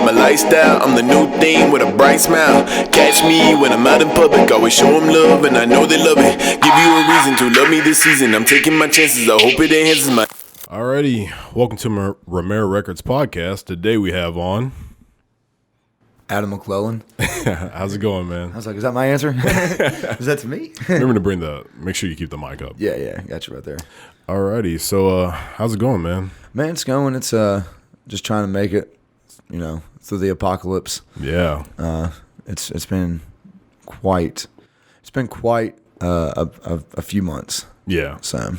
I'm a lifestyle, I'm the new theme with a bright smile. Catch me when I'm out in public, always show them love, and I know they love it. Give you a reason to love me this season. I'm taking my chances, I hope it enhances my... Alrighty, welcome to Romera Records podcast. Today we have on... Adam McClelland. How's it going, man? I was like, is that my answer? Is that to me? Remember to make sure you keep the mic up. Yeah, got you right there. Alrighty, so how's it going, man? Man, it's going. It's just trying to make it, through the apocalypse. Yeah. It's been quite a few months. Yeah. So,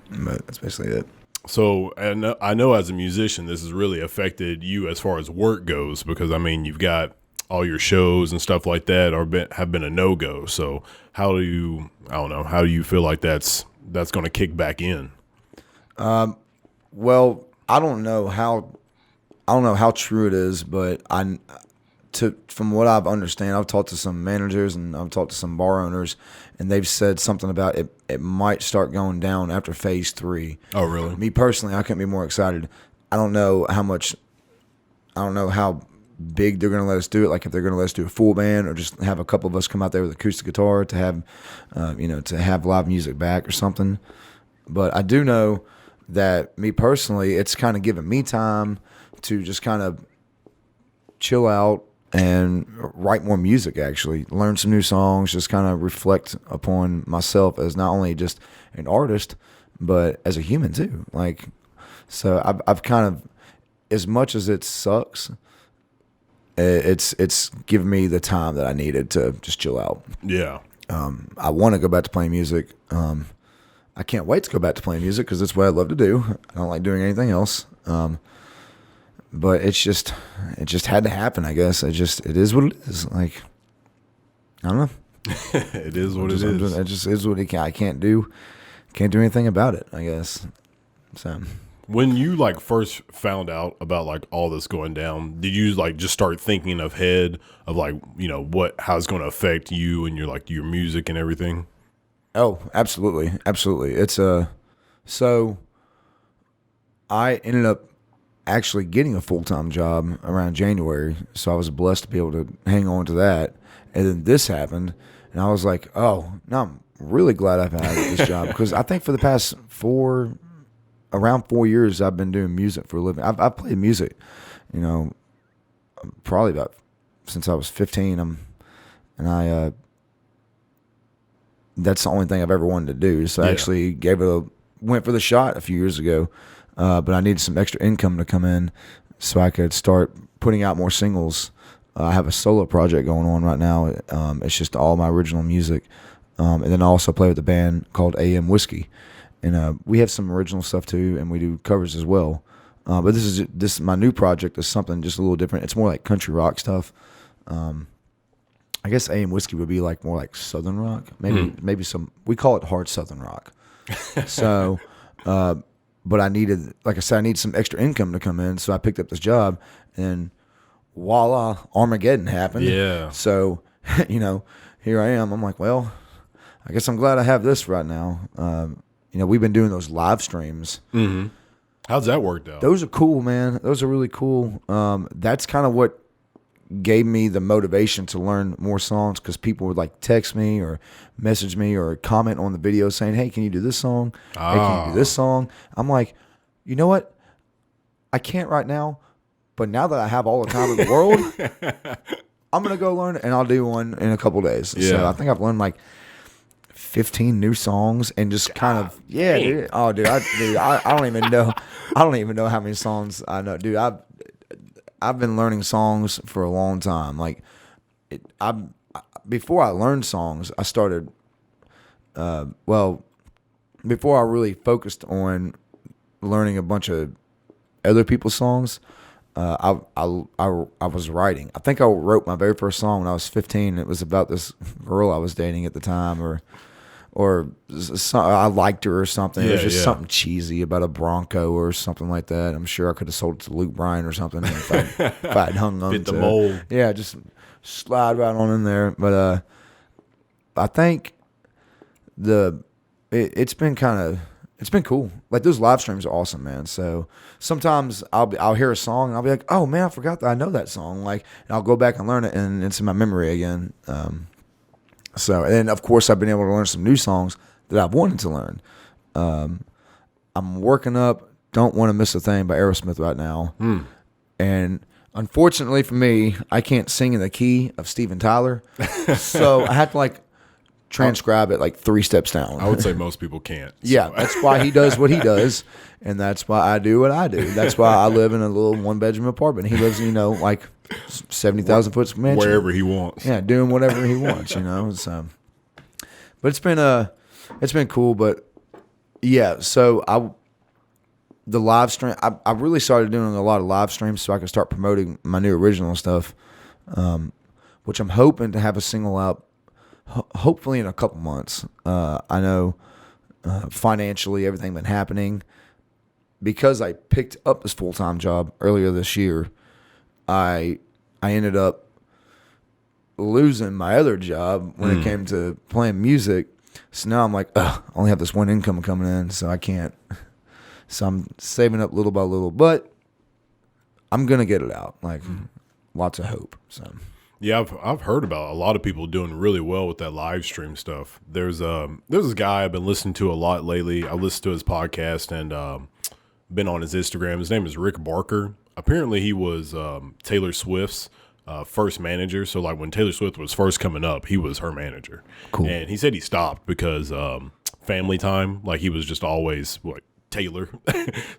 but that's basically it. So, and I know as a musician, this has really affected you as far as work goes, because I mean, you've got all your shows and stuff like that have been a no-go. So how do you feel like that's going to kick back in? Well, I don't know how true it is, but from what I've understand, I've talked to some managers and I've talked to some bar owners, and they've said something about it might start going down after phase 3. Oh, really? Me personally, I couldn't be more excited. I don't know how big they're going to let us do it, like if they're going to let us do a full band or just have a couple of us come out there with acoustic guitar to have, to have live music back or something. But I do know that me personally, it's kind of giving me time to just kind of chill out and write more music, actually learn some new songs, just kind of reflect upon myself as not only just an artist, but as a human too. So I've kind of, as much as it sucks, it's given me the time that I needed to just chill out. Yeah. I want to go back to playing music. I can't wait to go back to playing music because it's what I love to do. I don't like doing anything else. But it just had to happen, I guess. It is what it is. I don't know. It is what it is. It just is what I can't do anything about it, I guess. So when you first found out about all this going down, did you just start thinking ahead of how it's going to affect you and your music and everything? Oh, absolutely. It's so I ended up actually getting a full-time job around January, so I was blessed to be able to hang on to that. And then this happened, and I was like, oh, no, I'm really glad I've had this job, because I think for the past around 4 years I've been doing music for a living. I've played music, probably about since I was 15. That's the only thing I've ever wanted to do. So I actually went for the shot a few years ago. But I needed some extra income to come in so I could start putting out more singles. I have a solo project going on right now. It's just all my original music. And then I also play with a band called AM Whiskey. And we have some original stuff too, and we do covers as well. But this my new project is something just a little different. It's more like country rock stuff. I guess AM Whiskey would be more like Southern rock. Maybe we call it hard Southern rock. So... but I needed, like I said, I need some extra income to come in, so I picked up this job, and voila, Armageddon happened. Yeah. So, here I am. I'm like, well, I guess I'm glad I have this right now. We've been doing those live streams. Mm-hmm. How's that worked out? Those are cool, man. Those are really cool. That's kind of what gave me the motivation to learn more songs, because people would text me or message me or comment on the video saying, hey, can you do this song? Hey, can you do this song? I'm like, you know what? I can't right now, but now that I have all the time in the world, I'm going to go learn it, and I'll do one in a couple days. Yeah. So I think I've learned 15 new songs, and just kind of, dude. Oh, dude, I don't even know. I don't even know how many songs I know. Dude, I've been learning songs for a long time. Before I learned songs, I started. Before I really focused on learning a bunch of other people's songs, I was writing. I think I wrote my very first song when I was 15. It was about this girl I was dating at the time, or I liked her or something. It was just something cheesy about a Bronco or something like that. I'm sure I could have sold it to Luke Bryan or something if I'd hung on Fit to the mold. Yeah, just slide right on in there. But I think it's been kind of It's been cool. Like those live streams are awesome, man. So sometimes I'll hear a song and I'll be like, oh man, I forgot that I know that song. Like, and I'll go back and learn it, and it's in my memory again. So, and of course, I've been able to learn some new songs that I've wanted to learn. I'm working up "Don't Want to Miss a Thing" by Aerosmith right now, and unfortunately for me, I can't sing in the key of Steven Tyler, so I have to like transcribe it like 3 steps down. I would say most people can't. So. Yeah, that's why he does what he does, and that's why I do what I do. That's why I live in a little 1-bedroom apartment. He lives, like 70,000 foot mansion, wherever he wants. Yeah, doing whatever he wants, So, but it's been cool. But yeah, so the live stream. I really started doing a lot of live streams so I could start promoting my new original stuff, which I'm hoping to have a single out. Hopefully in a couple months. I know financially everything been happening because I picked up this full-time job earlier this year. I ended up losing my other job when it came to playing music. So now I'm like, I only have this one income coming in, so I can't. So I'm saving up little by little, but I'm gonna get it out. Like lots of hope. So. Yeah, I've heard about a lot of people doing really well with that live stream stuff. There's this guy I've been listening to a lot lately. I listened to his podcast and been on his Instagram. His name is Rick Barker. Apparently, he was Taylor Swift's first manager. So, like when Taylor Swift was first coming up, he was her manager. Cool. And he said he stopped because family time. Like he was just always Taylor.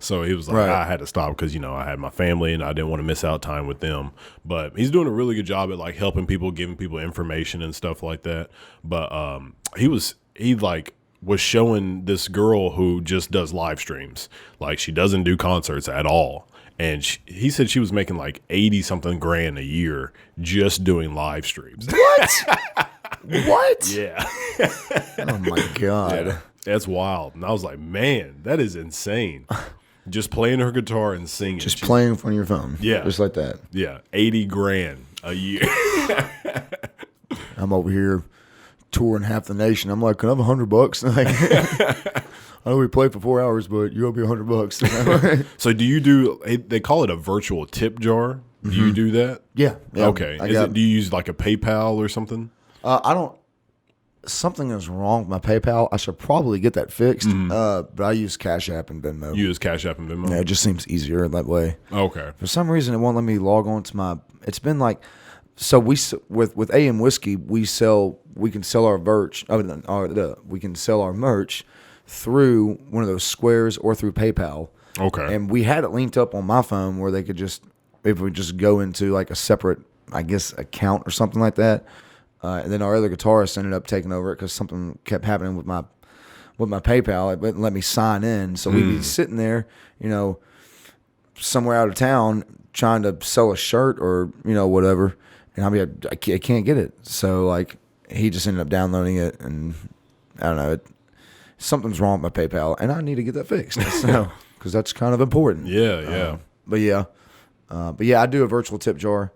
So he was like, I had to stop because, I had my family and I didn't want to miss out time with them. But he's doing a really good job at like helping people, giving people information and stuff like that. But he was showing this girl who just does live streams. Like she doesn't do concerts at all. And he said she was making like 80 something grand a year just doing live streams. What? What? Yeah. Oh my God. Yeah. That's wild. And I was like, man, that is insane. Just playing her guitar and singing. Just playing in front of your phone. Yeah. Just like that. Yeah. 80 grand a year. I'm over here touring half the nation. I'm like, can I have $100? Like, I know we played for 4 hours, but you owe me $100. So do you they call it a virtual tip jar. Do you do that? Yeah. Okay. Do you use like a PayPal or something? I don't. Something is wrong with my PayPal. I should probably get that fixed. But I use Cash App and Venmo. You use Cash App and Venmo? Yeah, it just seems easier that way. Okay. For some reason, it won't let me log on to my. It's been like, so with AM Whiskey, we can sell our merch. We can sell our merch through one of those squares or through PayPal. Okay. And we had it linked up on my phone where they could just go into like a separate, I guess, account or something like that. And then our other guitarist ended up taking over it because something kept happening with my PayPal. It wouldn't let me sign in, so we'd be sitting there, somewhere out of town trying to sell a shirt or whatever, and I can't get it. So like he just ended up downloading it, and I don't know, something's wrong with my PayPal, and I need to get that fixed. So because that's kind of important. Yeah. But yeah, I do a virtual tip jar.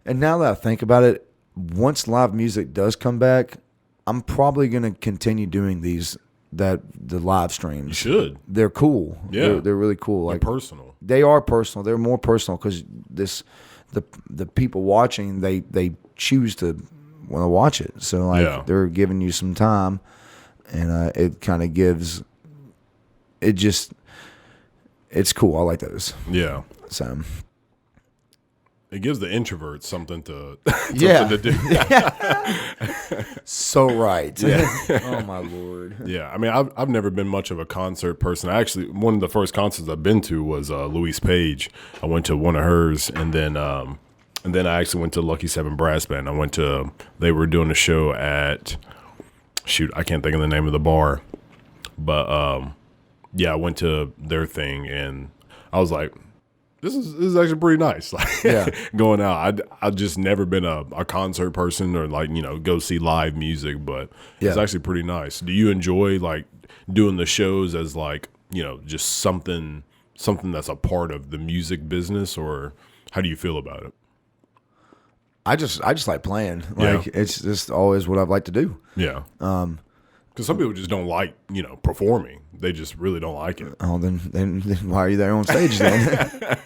And now that I think about it, once live music does come back, I'm probably going to continue doing the live streams. You should. They're cool. Yeah. They're really cool. They're like personal. They are personal. They're more personal because the people watching, they choose to want to watch it. So like they're giving you some time, and it kind of gives it's cool. I like those. Yeah. So. It gives the introverts something to do. So right. Yeah. Oh my Lord. Yeah. I mean, I've never been much of a concert person. One of the first concerts I've been to was Louise Page. I went to one of hers, and then I actually went to Lucky 7 Brass Band. They were doing a show at, I can't think of the name of the bar, but I went to their thing, and I was like, This is actually pretty nice. Like going out. I've just never been a concert person or go see live music, but it's actually pretty nice. Do you enjoy like doing the shows as like, just something that's a part of the music business, or how do you feel about it? I just like playing. Like it's just always what I've liked to do. Yeah. Because some people just don't like, performing. They just really don't like it. Oh, then why are you there on stage then?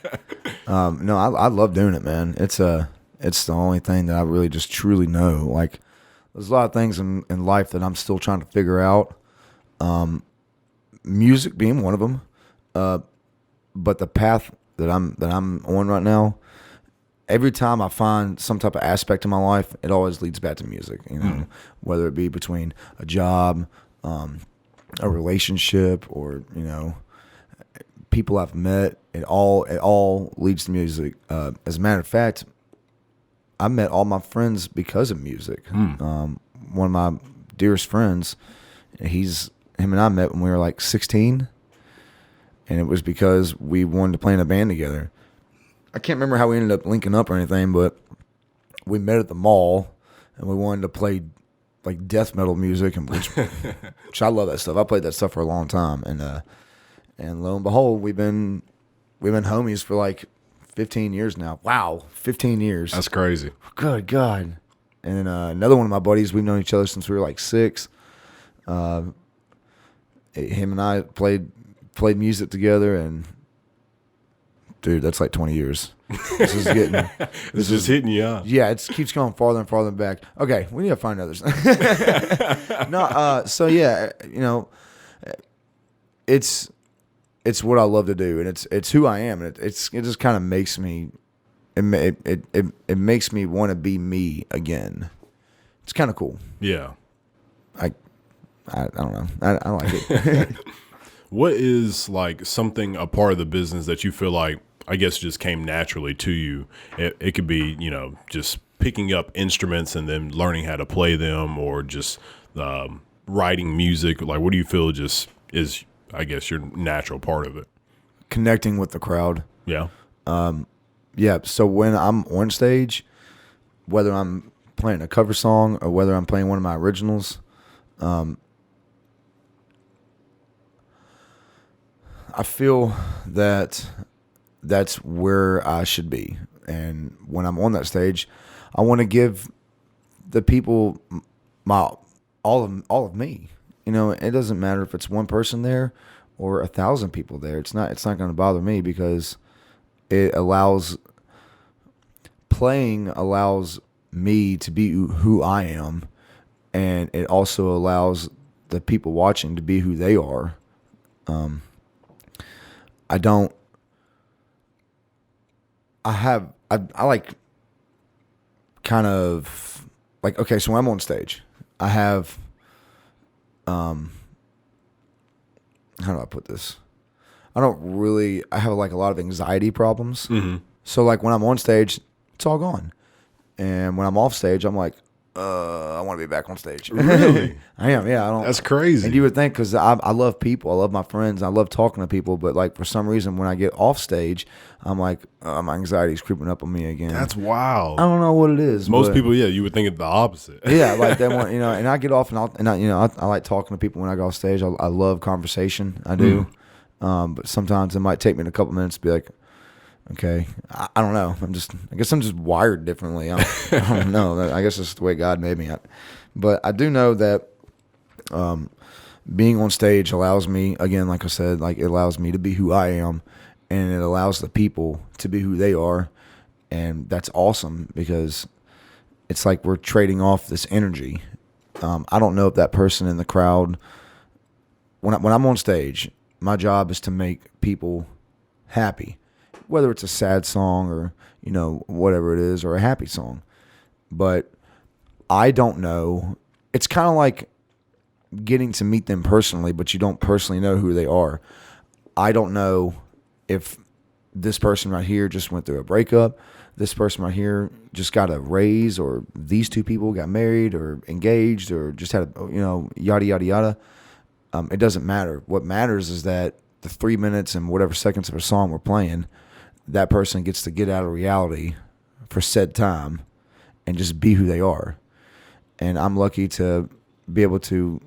No, I love doing it, man. It's the only thing that I really just truly know. Like, there's a lot of things in life that I'm still trying to figure out. Music being one of them. But the path that I'm on right now, every time I find some type of aspect of my life, it always leads back to music. Whether it be between a job, a relationship, or people I've met. It all leads to music. As a matter of fact, I met all my friends because of music. One of my dearest friends, him and I met when we were like 16, and it was because we wanted to play in a band together. I can't remember how we ended up linking up or anything, but we met at the mall, and we wanted to play like death metal music, and which I love that stuff. I played that stuff for a long time, and lo and behold, we've been homies for like 15 years now. Wow, 15 years. That's crazy. Good God. And then another one of my buddies, we've known each other since we were like 6. Him and I played music together, and dude, that's like 20 years. This is getting. This is hitting you up. Yeah, it keeps going farther and farther back. Okay, we need to find others. No, so yeah, it's what I love to do, and it's who I am, and it just kind of makes me. It makes me want to be me again. It's kind of cool. Yeah. I don't know. I like it. What is like a part of the business that you feel like, I guess, just came naturally to you? It could be, just picking up instruments and then learning how to play them, or just writing music. Like, what do you feel just is, I guess, your natural part of it? Connecting with the crowd. Yeah. Yeah. So when I'm on stage, whether I'm playing a cover song or whether I'm playing one of my originals, I feel that that's where I should be. And when I'm on that stage, I want to give the people all of me. It doesn't matter if it's one person there or 1,000 people there. It's not going to bother me, because playing allows me to be who I am, and it also allows the people watching to be who they are. I like kind of like, okay, so when I'm on stage, I have, how do I put this? I have like a lot of anxiety problems. Mm-hmm. So like when I'm on stage, it's all gone. And when I'm off stage, I'm like, I want to be back on stage. Really? I am, yeah. That's crazy. And you would think, because I love people, I love my friends, I love talking to people, but like for some reason when I get off stage, I'm like, my anxiety's creeping up on me again. That's wild. I don't know what it is. Most people, you would think it's the opposite. Yeah, like they want, and I get off and I like talking to people when I go off stage. I love conversation. I do. But sometimes it might take me a couple minutes to be like, okay, I don't know. I guess I'm just wired differently. I don't know. I guess it's the way God made me. But I do know that being on stage allows me, again, like I said, like it allows me to be who I am, and it allows the people to be who they are. And that's awesome, because it's like we're trading off this energy. I don't know if that person in the crowd, when I'm on stage, my job is to make people happy. Whether it's a sad song or, whatever it is, or a happy song. But I don't know. It's kind of like getting to meet them personally, but you don't personally know who they are. I don't know if this person right here just went through a breakup, this person right here just got a raise, or these two people got married or engaged or just had yada, yada, yada. It doesn't matter. What matters is that the 3 minutes and whatever seconds of a song we're playing, that person gets to get out of reality for said time and just be who they are. And I'm lucky to be able to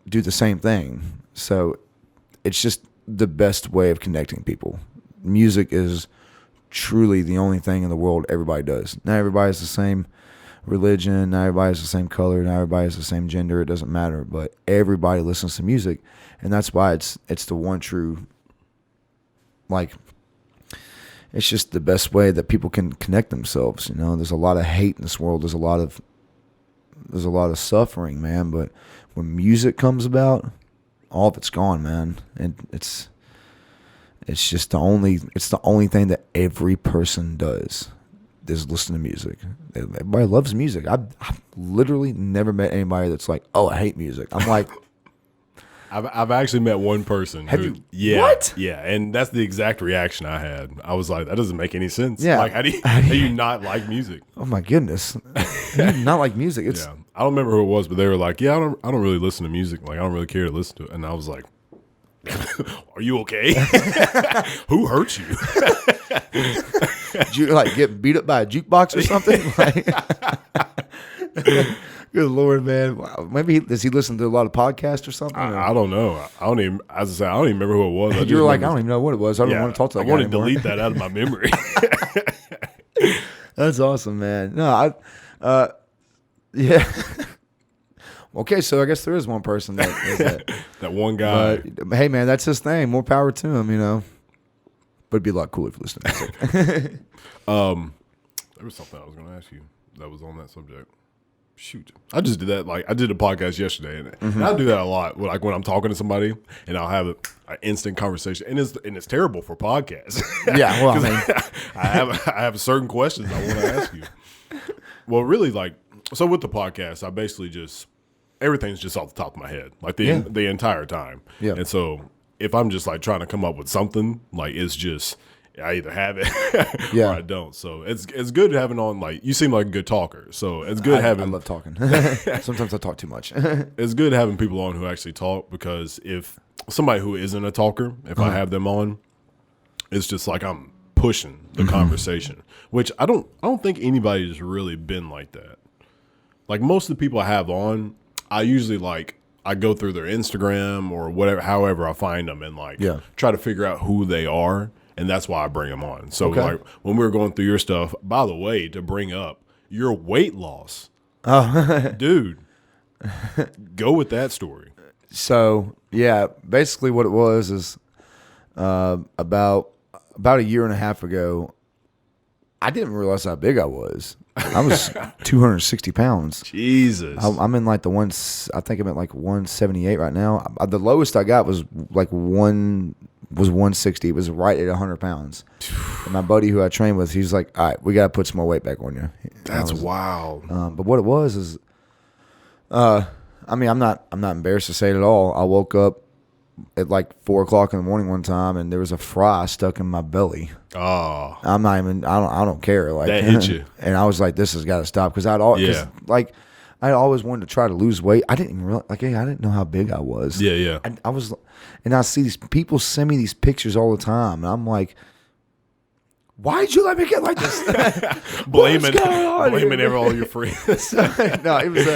do the same thing. So it's just the best way of connecting people. Music is truly the only thing in the world everybody does. Not everybody's the same. religion, not everybody has the same color, not everybody has the same gender. It doesn't matter, but everybody listens to music, and that's why it's the one true, like, it's just the best way that people can connect themselves. You know, there's a lot of hate in this world. There's a lot of suffering, man. But when music comes about, all of it's gone, man. And it's just the only thing that every person does is listen to music. Everybody loves music. I've literally never met anybody that's like, oh, I hate music. I'm like, I've actually met one person. Have you? Yeah. What? Yeah, and that's the exact reaction I had. I was like, that doesn't make any sense. Yeah. Like, how do you not like music? Oh my goodness, you do not like music. It's Yeah. I don't remember who it was, but they were like, yeah, I don't really listen to music. Like, I don't really care to listen to it. And I was like, are you okay? Who hurt you? Did you like get beat up by a jukebox or something? Like, good Lord, man. Wow. Maybe does he listen to a lot of podcasts or something? I don't know. I don't even. As I said, I don't even remember who it was. You were like, I don't even know what it was. I don't Yeah, want to talk to that I guy want to anymore. delete that out of my memory. That's awesome, man. No, yeah. Okay, so I guess there is one person that is that. That one guy. But hey, man, that's his thing. More power to him, you know. But it'd be a lot cooler if you listened to music. There was something I was going to ask you that was on that subject. Shoot, I just did that. Like, I did a podcast yesterday, and I do that a lot. Like, when I'm talking to somebody, and I'll have an instant conversation, and it's terrible for podcasts. Yeah, well, I mean, I have certain questions I want to ask you. Well, really, like, so with the podcast, I basically just everything's just off the top of my head, like the entire time. Yeah. And so if I'm just like trying to come up with something, like, it's just I either have it or I don't. So it's good having on, like, you seem like a good talker. So it's good having. I love talking. Sometimes I talk too much. It's good having people on who actually talk, because if somebody who isn't a talker, if I have them on, it's just like I'm pushing the conversation, which I don't think anybody's really been like that. Like, most of the people I have on, I usually I go through their Instagram or whatever, however I find them, and try to figure out who they are. And that's why I bring them on. So, like, when we were going through your stuff, by the way, to bring up your weight loss, dude, go with that story. So, yeah, basically what it was is about a year and a half ago, I didn't realize how big I was. I was 260 pounds. Jesus. I'm in like I think I'm at like 178 right now. The lowest I got was like 160. It was right at 100 pounds. And my buddy who I trained with, he's like, all right, we got to put some more weight back on you. That's wild. But what it was is, I mean, I'm not embarrassed to say it at all. I woke up at like 4 o'clock in the morning one time, and there was a fry stuck in my belly. Oh, I'm not even. I don't care. Like, that hit you. And I was like, this has got to stop, because I'd always wanted to try to lose weight. I didn't even realize, I didn't know how big I was. Yeah. I was, and I see these people send me these pictures all the time, and I'm like, why'd you let me get like this? blaming all your friends. No, it was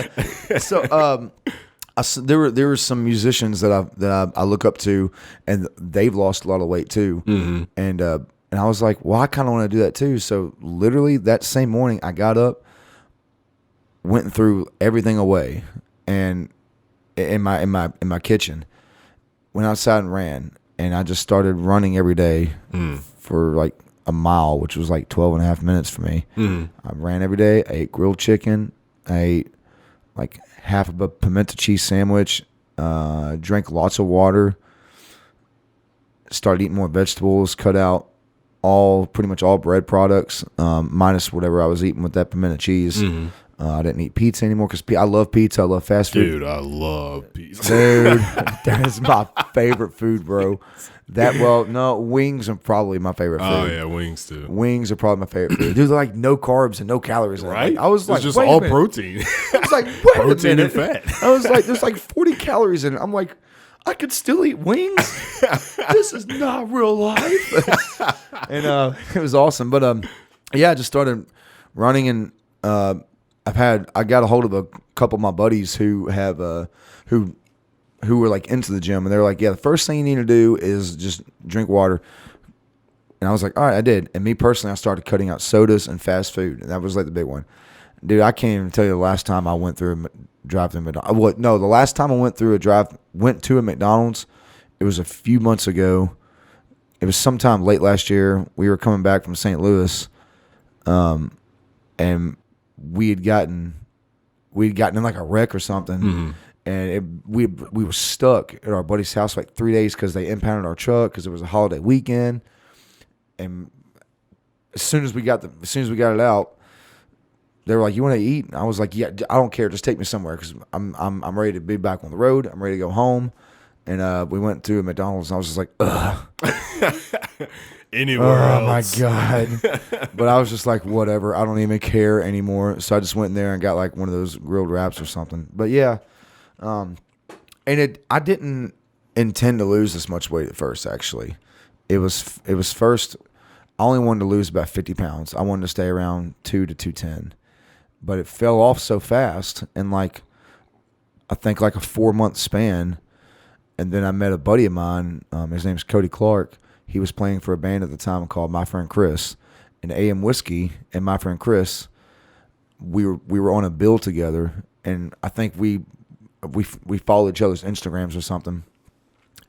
there were some musicians that I look up to, and they've lost a lot of weight too. Mm-hmm. And I was like, well, I kind of want to do that too. So literally that same morning, I got up, went and threw everything away, and in my kitchen, went outside and ran, and I just started running every day for like a mile, which was like 12 and a half minutes for me. I ran every day. I ate grilled chicken. I ate like half of a pimento cheese sandwich. Drank lots of water. Started eating more vegetables. Cut out pretty much all bread products, minus whatever I was eating with that pimento cheese. I didn't eat pizza anymore because I love pizza. I love fast food. Dude, I love pizza. Dude, that is my favorite food, bro. Wings are probably my favorite food. Oh, yeah, wings too. Wings are probably my favorite food. Dude, they're like no carbs and no calories in it. Right? Like, I was like, it's just wait all a minute. protein. I was like, wait Protein a and minute. fat. I was like, there's like 40 calories in it. I'm like, I could still eat wings? This is not real life. And it was awesome. But yeah, I just started running, and I got a hold of a couple of my buddies who have who were like into the gym, and they're like, yeah, the first thing you need to do is just drink water. And I was like, all right, I did. And me personally, I started cutting out sodas and fast food, and that was like the big one. Dude, I can't even tell you the last time I went through drive-through McDonald's. What? No, the last time I went to a McDonald's, it was a few months ago. It was sometime late last year. We were coming back from St. Louis, and we had gotten in like a wreck or something, and we were stuck at our buddy's house for like 3 days because they impounded our truck because it was a holiday weekend. And as soon as we got it out, they were like, "You want to eat?" And I was like, "Yeah, I don't care. Just take me somewhere because I'm ready to be back on the road. I'm ready to go home." And we went to a McDonald's, and I was just like, "Ugh." Anywhere else. Oh my God. But I was just like, whatever. I don't even care anymore. So I just went in there and got like one of those grilled wraps or something. But yeah. I didn't intend to lose this much weight at first, actually. It was first, I only wanted to lose about 50 pounds. I wanted to stay around 2 to 210. But it fell off so fast in like, I think like a 4-month span. And then I met a buddy of mine. His name's Cody Clark. He was playing for a band at the time called My Friend Chris. And AM Whiskey and My Friend Chris, we were on a bill together. And I think we followed each other's Instagrams or something.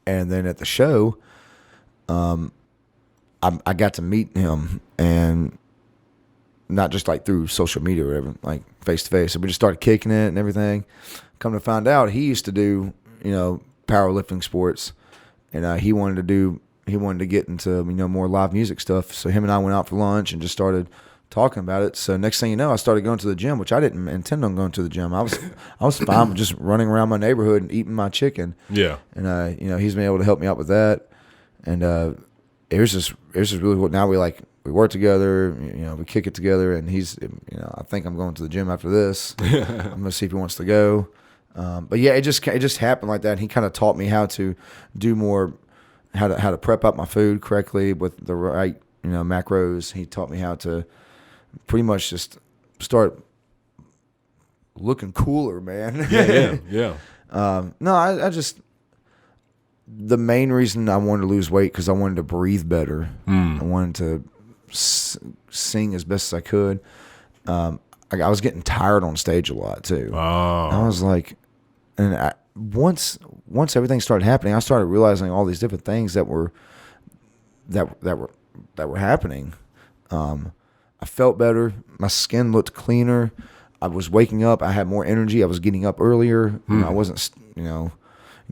And then at the show, I got to meet him, and not just like through social media or whatever, like face to face. So we just started kicking it and everything. Come to find out, he used to do, powerlifting sports, and he wanted to get into, more live music stuff. So him and I went out for lunch and just started talking about it. So next thing you know, I started going to the gym, which I didn't intend on going to the gym. I was fine with just running around my neighborhood and eating my chicken. Yeah. And he's been able to help me out with that. And it was just really cool. Now we work together, we kick it together, and he's, I think I'm going to the gym after this. I'm gonna see if he wants to go. But yeah, it just happened like that. And he kind of taught me how to do more, how to prep up my food correctly with the right, macros. He taught me how to pretty much just start looking cooler, man. Yeah. No, I just, the main reason I wanted to lose weight because I wanted to breathe better. I wanted to sing as best as I could. I was getting tired on stage a lot too. Oh. I was like, once everything started happening, I started realizing all these different things that were happening. I felt better. My skin looked cleaner. I was waking up. I had more energy. I was getting up earlier. I wasn't,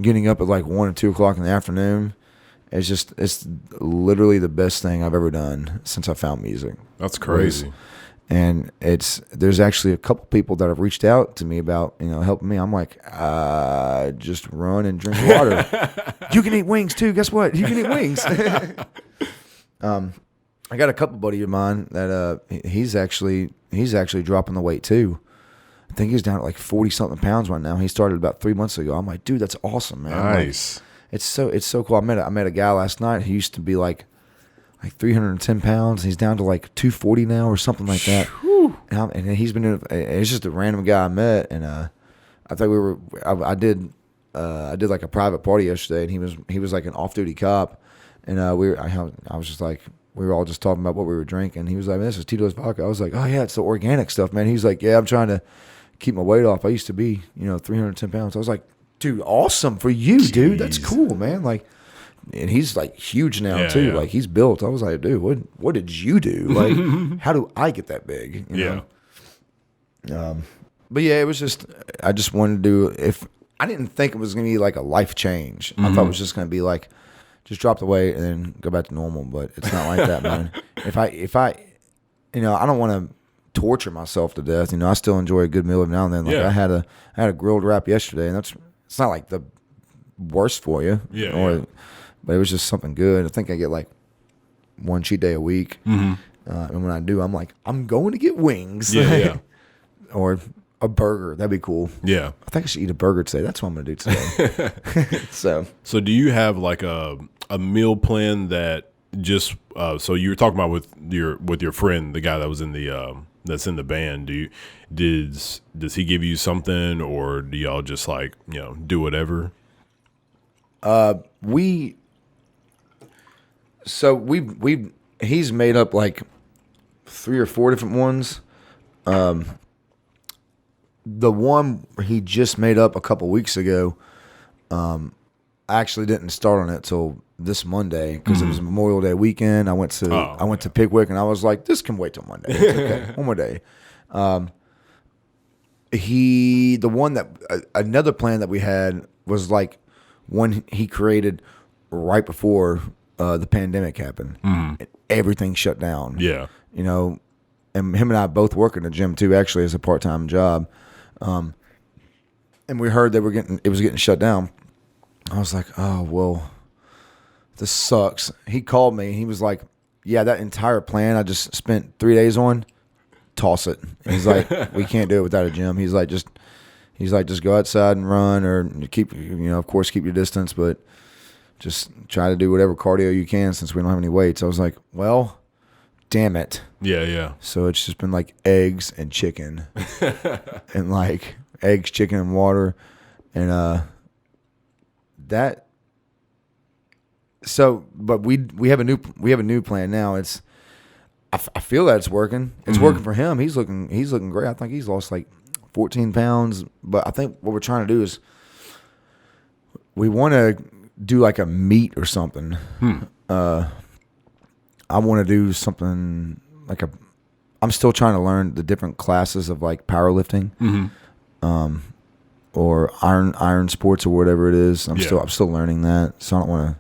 getting up at like 1 or 2 o'clock in the afternoon. It's literally the best thing I've ever done since I found music. That's crazy. And there's actually a couple people that have reached out to me about, helping me. I'm like, just run and drink water. You can eat wings too. Guess what? You can eat wings. I got a couple buddy of mine that he's actually dropping the weight too. I think he's down at like 40 something pounds right now. He started about 3 months ago. I'm like, dude, that's awesome, man. Nice. Like, it's so cool. I met a guy last night who used to be like 310 pounds. He's down to like 240 now or something like that. And he's been it's just a random guy I met, and I thought I did like a private party yesterday, and he was like an off-duty cop, and I was just like, we were all just talking about what we were drinking. He was like, man, this is Tito's vodka. I was like, oh yeah, it's the organic stuff, man. He's like, yeah, I'm trying to keep my weight off. I used to be 310 pounds. I was like, dude, awesome for you. Jeez. Dude, that's cool, man. Like, and he's like huge now too. Yeah. Like, he's built. I was like, dude, what did you do? Like, how do I get that big? You know? But yeah, it was just, I just wanted to do, I didn't think it was going to be like a life change. I thought it was just going to be like, just drop the weight and then go back to normal. But it's not like that, man. If I, I don't want to torture myself to death. I still enjoy a good meal every now and then. Like, I had a grilled wrap yesterday, and it's not like the worst for you. But it was just something good. I think I get like 1 cheat day a week. And when I do, I'm like, I'm going to get wings. Or a burger. That'd be cool. Yeah. I think I should eat a burger today. That's what I'm going to do today. So do you have like a meal plan that just so you were talking about with your friend, the guy that was in the that's in the band, does he give you something, or do y'all just like, do whatever? He's made up like 3 or 4 different ones. The one he just made up a couple weeks ago, I actually didn't start on it till this Monday because it was Memorial Day weekend. I went to Pickwick, and I was like, this can wait till Monday. It's okay. One more day. Another plan that we had was like one he created right before the pandemic happened. Everything shut down. Yeah. You know, and him and I both work in the gym too, actually, as a part-time job. And we heard it was getting shut down. I was like, oh, well, this sucks. He called me. He was like, yeah, that entire plan I just spent 3 days on, toss it. And he's like, we can't do it without a gym. He's like, just go outside and run, or keep, of course, keep your distance, but just try to do whatever cardio you can since we don't have any weights. I was like, well, damn it. Yeah. So it's just been like eggs and chicken and like eggs, chicken, and water. And that. So, but we have a new plan now. I feel that it's working. It's working for him. He's looking great. I think he's lost like 14 pounds. But I think what we're trying to do is we want to do like a meet or something. I want to do something like I'm still trying to learn the different classes of like powerlifting, or iron sports or whatever it is. I'm still learning that. So I don't want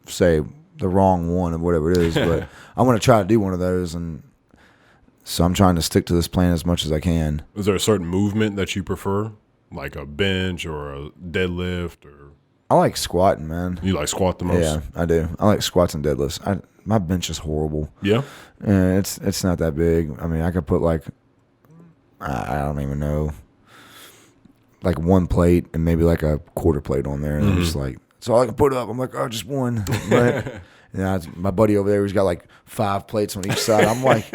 to say the wrong one of whatever it is, but I want to try to do one of those. And so I'm trying to stick to this plan as much as I can. Is there a certain movement that you prefer, like a bench or a deadlift, or? I like squatting, man. You like squat the most? Yeah, I do. I like squats and deadlifts. My bench is horrible. Yeah? Yeah, it's not that big. I mean, I could put like, I don't even know, like one plate and maybe like a quarter plate on there. And I'm just like, that's all I can put up. I'm like, oh, just one. But my buddy over there who's got like 5 plates on each side. I'm like,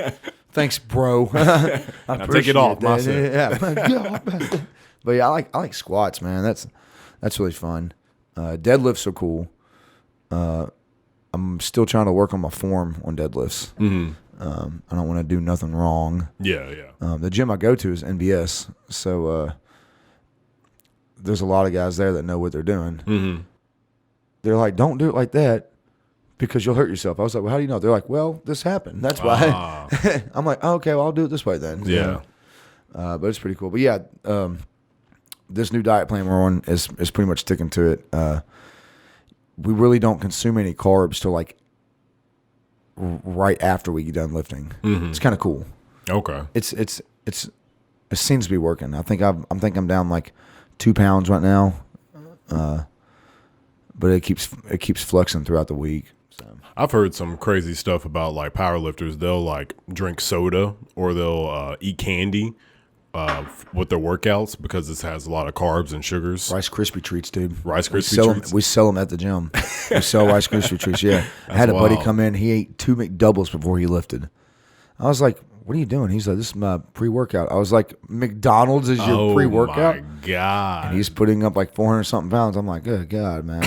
thanks, bro. I take it off, that. Yeah. But yeah, I like squats, man. That's really fun. Deadlifts are cool. I'm still trying to work on my form on deadlifts. I don't want to do nothing wrong. Yeah. The gym I go to is NBS, so there's a lot of guys there that know what they're doing. They're like, don't do it like that because you'll hurt yourself. I was like, well, how do you know? They're like, well, this happened. That's why. I'm like, oh, okay, well, I'll do it this way then. Yeah. But it's pretty cool. But yeah, this new diet plan we're on is pretty much sticking to it. We really don't consume any carbs till like right after we get done lifting. It's kind of cool. Okay. It seems to be working. I think I'm down like 2 pounds right now. But it keeps flexing throughout the week. So. I've heard some crazy stuff about like powerlifters. They'll like drink soda or they'll eat candy with their workouts because it has a lot of carbs and sugars. Rice Krispie treats, dude. Rice Krispie treats? We sell them at the gym. We sell Rice Krispie treats, yeah. I had a buddy come in. He ate 2 McDoubles before he lifted. I was like, what are you doing? He's like, this is my pre-workout. I was like, McDonald's is your pre-workout? Oh, my God. And he's putting up like 400-something pounds. I'm like, good God, man.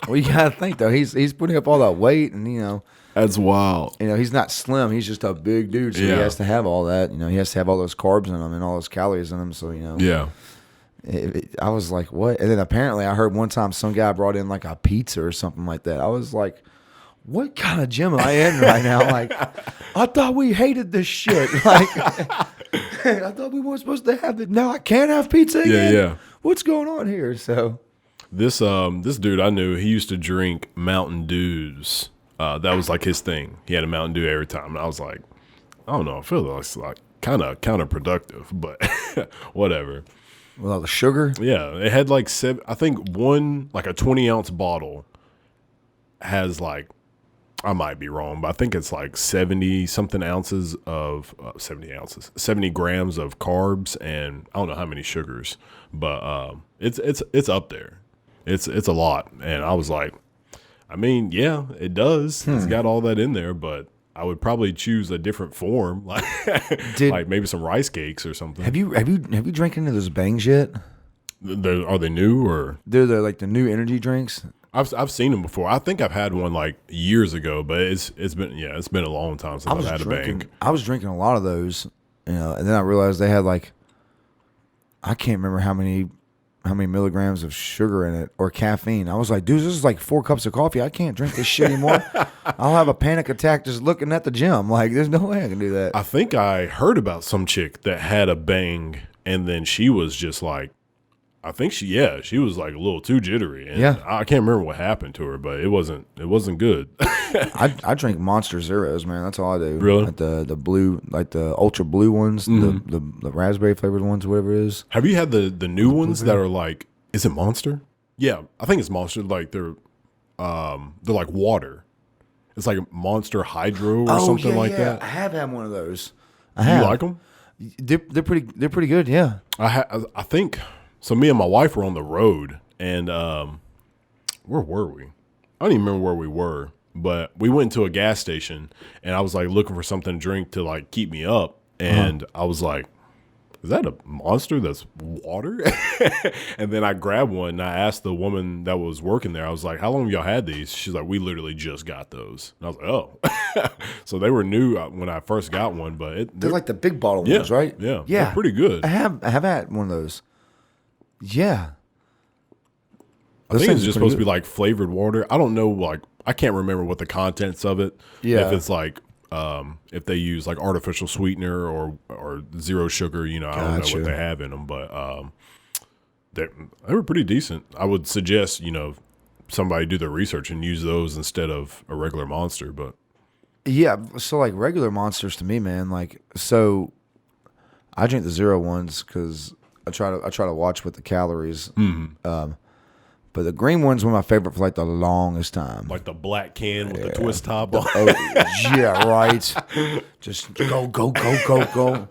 Well, you got to think, though. He's putting up all that weight, and, That's wild. He's not slim. He's just a big dude, so he has to have all that. He has to have all those carbs in him and all those calories in him, so, Yeah. I was like, what? And then apparently I heard one time some guy brought in like a pizza or something like that. I was like, what kind of gym am I in right now? Like, I thought we hated this shit. Like, I thought we weren't supposed to have it. Now I can't have pizza again? Yeah. What's going on here? So this dude I knew, he used to drink Mountain Dews. That was like his thing. He had a Mountain Dew every time. And I was like, I don't know. I feel like it's like kind of counterproductive, but whatever. With all the sugar? Yeah. It had like I think one, like a 20-ounce bottle has like, I might be wrong, but I think it's like 70 grams of carbs and I don't know how many sugars, but it's up there. It's a lot. And I was like, I mean, yeah, it does. It's got all that in there, but I would probably choose a different form, like like maybe some rice cakes or something. Have you drank any of those Bangs yet? Are they new or? They're like the new energy drinks. I've seen them before. I think I've had one like years ago, but it's been a long time since I've had a Bang. I was drinking a lot of those, and then I realized they had like I can't remember how many milligrams of sugar in it or caffeine. I was like, dude, this is like 4 cups of coffee. I can't drink this shit anymore. I'll have a panic attack just looking at the gym. Like, there's no way I can do that. I think I heard about some chick that had a bang, and then she was just like, I think she was like a little too jittery. And I can't remember what happened to her, but it wasn't good. I drink Monster Zeros, man. That's all I do. Really? Like the blue, like the ultra blue ones, the raspberry flavored ones, whatever it is. Have you had the new ones that are like, is it Monster? Yeah, I think it's Monster. Like they're like water. It's like Monster Hydro or something like that. I have had one of those. You like them? They're pretty good. Yeah. I think so. Me and my wife were on the road, and where were we? I don't even remember where we were, but we went to a gas station, and I was like looking for something to drink to like keep me up, and I was like, is that a Monster that's water? And then I grabbed one, and I asked the woman that was working there, I was like, how long have y'all had these? She's like, we literally just got those. And I was like, oh. So they were new when I first got one, but they're like the big bottle ones, right? Yeah. They're pretty good. I have had one of those. Yeah. I think it's just supposed to be like flavored water. I don't know, like, I can't remember what the contents of it. Yeah. If it's like, if they use like artificial sweetener or zero sugar, I don't know what they have in them, but they were pretty decent. I would suggest, somebody do their research and use those instead of a regular Monster. But yeah, so like regular Monsters to me, man, like, so I drink the zero ones because I try to watch with the calories. But the green one's one of my favorite for like the longest time. Like the black can with the twist top on. Oh, yeah, right. Just go.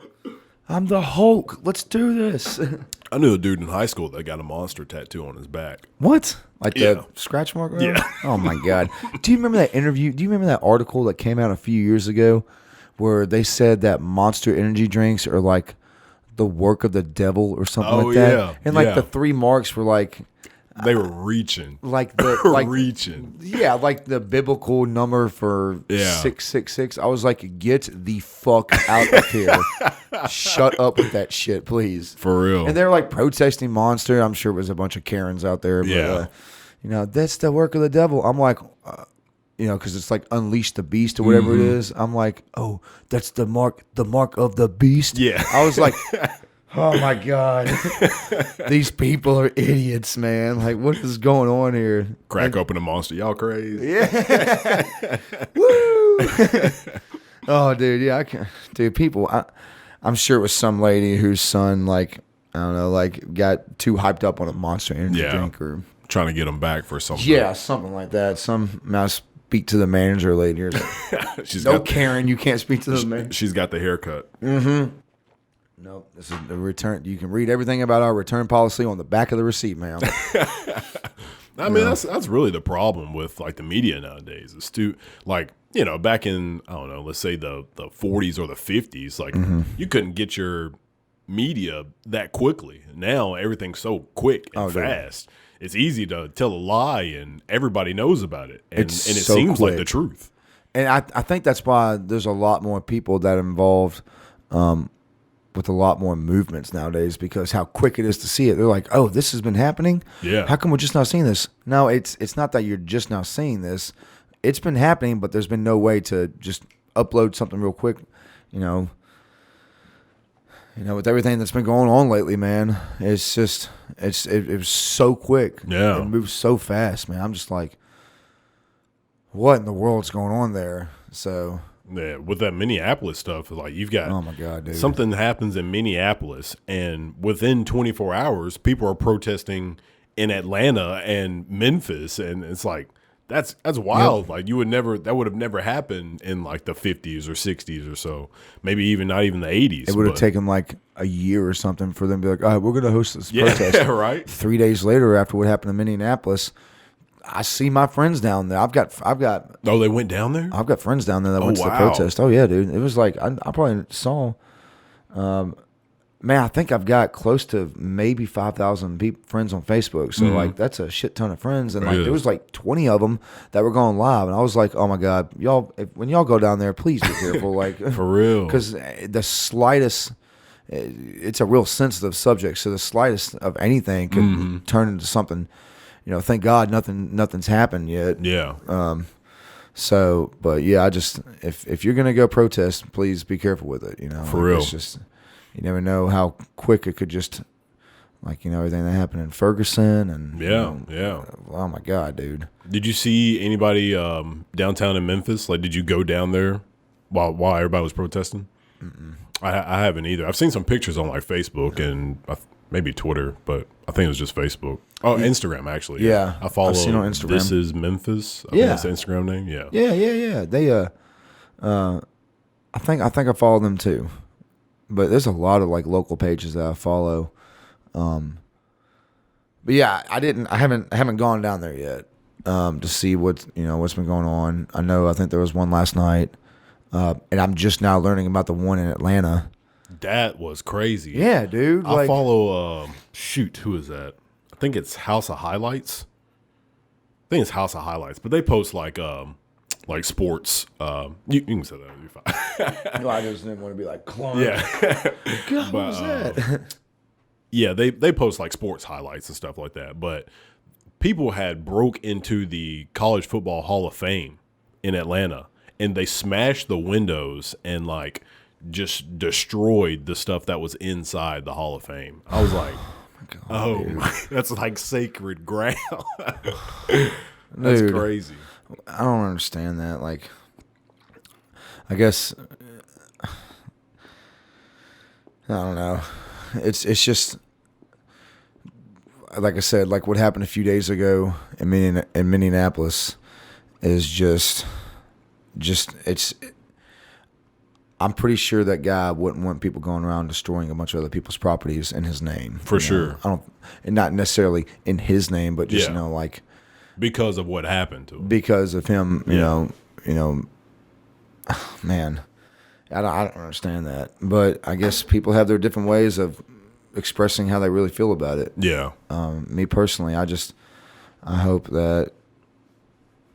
I'm the Hulk. Let's do this. I knew a dude in high school that got a Monster tattoo on his back. What? Like the scratch mark? Yeah. Oh, my God. Do you remember that interview? Do you remember that article that came out a few years ago where they said that Monster energy drinks are like the work of the devil or something like that? Yeah. And like the 3 marks were like... They were reaching. Reaching. Yeah, like the biblical number for 666. I was like, get the fuck out of here. Shut up with that shit, please. For real. And they're like protesting Monster. I'm sure it was a bunch of Karens out there. But, that's the work of the devil. I'm like, because it's like Unleash the Beast or whatever it is. I'm like, oh, that's the mark of the beast. Yeah. I was like... Oh, my God. These people are idiots, man. Like, what is going on here? Crack open a Monster. Y'all crazy. Yeah. Woo. Oh, dude. Yeah, I can't. Dude, people, I'm sure it was some lady whose son, like, I don't know, like, got too hyped up on a Monster energy drink or... Trying to get them back for something. Yeah, something like that. I speak to the manager later. Like, Karen, you can't speak to the manager. She's got the haircut. Mm-hmm. No, this is the return. You can read everything about our return policy on the back of the receipt, ma'am. I mean, that's really the problem with like the media nowadays. It's too like back in I don't know, let's say the 40s or the 50s, like you couldn't get your media that quickly. Now everything's so quick and fast. It's easy to tell a lie, and everybody knows about it, and it so seems quick. like the truth. And I think that's why there's a lot more people that are involved. With a lot more movements nowadays because how quick it is to see it. They're like, oh, this has been happening? Yeah. How come we're just not seeing this? No, it's not that you're just now seeing this. It's been happening, but there's been no way to just upload something real quick. With everything that's been going on lately, man, it's just, it was so quick. Yeah. It moves so fast, man. I'm just like, what in the world's going on there? So... Yeah, with that Minneapolis stuff, like you've got oh my God, dude. Something happens in Minneapolis, and within 24 hours, people are protesting in Atlanta and Memphis, and it's like that's wild. Yep. Like that would have never happened in like the 50s or 60s or so, maybe even not even the 80s. It would have taken like a year or something for them to be like, all right, we're going to host this protest. Yeah, right. 3 days later, after what happened in Minneapolis. I see my friends down there. I've got. Oh, they went down there? I've got friends down there that went to the protest. Oh yeah, dude. It was like I probably saw. Man, I think I've got close to maybe 5,000 friends on Facebook. So like that's a shit ton of friends, and like there was like 20 of them that were going live, and I was like, oh my God, y'all! When y'all go down there, please be careful, like for real, because the slightest. it's a real sensitive subject. So the slightest of anything could turn into something. Thank God nothing's happened yet. Yeah. So, but yeah, if you're gonna go protest, please be careful with it. For real. It's just, you never know how quick it could just, everything that happened in Ferguson and yeah. Oh my God, dude. Did you see anybody downtown in Memphis? Like, did you go down there while everybody was protesting? I haven't either. I've seen some pictures on like Facebook and maybe Twitter, but I think it was just Facebook. Oh, Instagram actually. Yeah, I follow. I've seen on Instagram. This is Memphis. I think that's the Instagram name. Yeah. Yeah. They I think I follow them too, but there's a lot of like local pages that I follow. But yeah, I haven't gone down there yet to see what's been going on. I think there was one last night, and I'm just now learning about the one in Atlanta. That was crazy. Yeah, dude. I follow. Who is that? I think it's House of Highlights. But they post like sports. You can say that. You're fine. No, I just didn't want to be like clunk. Yeah. God, what was that? Yeah, they post like sports highlights and stuff like that. But people had broke into the College Football Hall of Fame in Atlanta, and they smashed the windows and like just destroyed the stuff that was inside the Hall of Fame. I was like, that's like sacred ground. That's Dude, crazy. I don't understand that. Like, I guess I don't know. It's just like I said, like what happened a few days ago in Minneapolis is just it's. I'm pretty sure that guy wouldn't want people going around destroying a bunch of other people's properties in his name. For sure. And not necessarily in his name, but just like because of what happened to him. Because of him, you know, man, I don't understand that. But I guess people have their different ways of expressing how they really feel about it. Yeah. Me personally, I hope that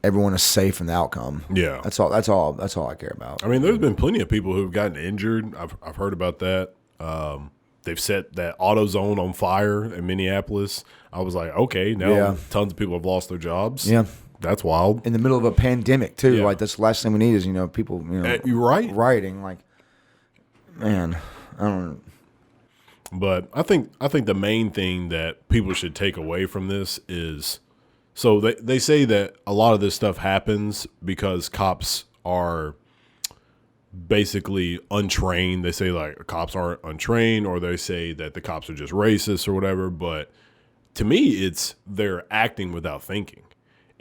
everyone is safe in the outcome. Yeah. That's all I care about. I mean, there's been plenty of people who've gotten injured. I've heard about that. They've set that AutoZone on fire in Minneapolis. I was like, okay, now tons of people have lost their jobs. Yeah. That's wild. In the middle of a pandemic too. Yeah. Like that's the last thing we need is, people, you're right. rioting. Like, man, I don't. But I think the main thing that people should take away from this is, so they say that a lot of this stuff happens because cops are basically untrained. They say like cops aren't untrained, or they say that the cops are just racist or whatever. But to me, it's they're acting without thinking.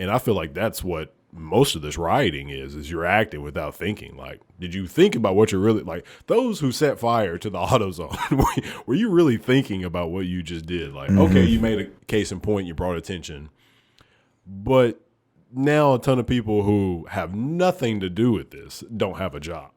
And I feel like that's what most of this rioting is you're acting without thinking. Like, did you think about what you're really, like, those who set fire to the AutoZone, were you really thinking about what you just did? Like, okay, you made a case in point, you brought attention. But now a ton of people who have nothing to do with this don't have a job.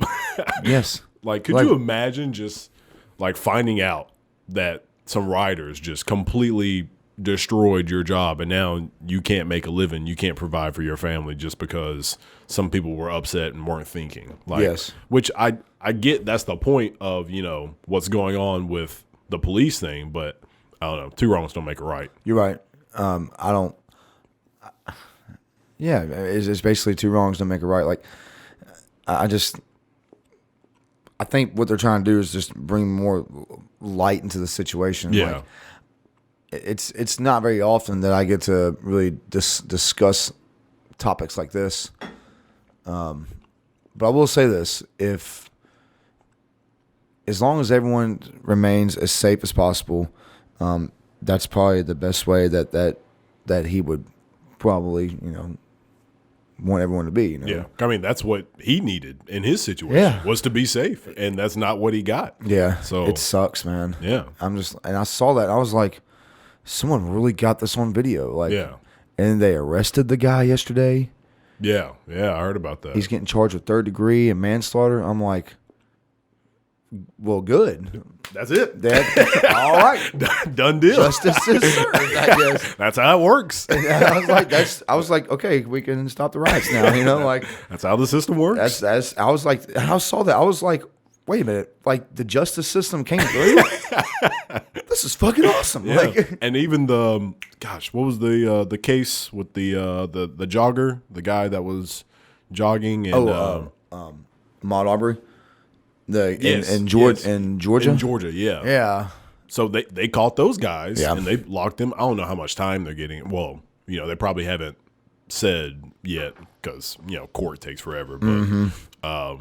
Yes. Like, could you imagine just, like, finding out that some rioters just completely destroyed your job and now you can't make a living, you can't provide for your family just because some people were upset and weren't thinking? Like, yes. Which I get, that's the point of, what's going on with the police thing, but I don't know, two wrongs don't make a right. You're right. It's basically two wrongs don't make a right. Like, I think what they're trying to do is just bring more light into the situation. Yeah. Like, it's not very often that I get to really discuss topics like this. But I will say this: as long as everyone remains as safe as possible, that's probably the best way that he would probably, want everyone to be. Yeah, I mean that's what he needed in his situation was to be safe, and that's not what he got. Yeah, so it sucks, man. Yeah, and I saw that, I was like, someone really got this on video. Like, and they arrested the guy yesterday. Yeah, I heard about that. He's getting charged with 3rd degree and manslaughter. I'm like, well, good. That's it. All right. Done deal. Justice is served, I guess. That's how it works. And I was like, okay, we can stop the riots now. Like, that's how the system works. I was like, and I saw that. I was like, wait a minute, like the justice system came through. This is fucking awesome. Yeah. Like, and even the what was the case with the jogger, the guy that was jogging and Ahmaud Arbery, in Georgia. In Georgia, yeah. Yeah. So they caught those guys Yeah. and they locked them. I don't know how much time they're getting. Well, they probably haven't said yet because court takes forever. But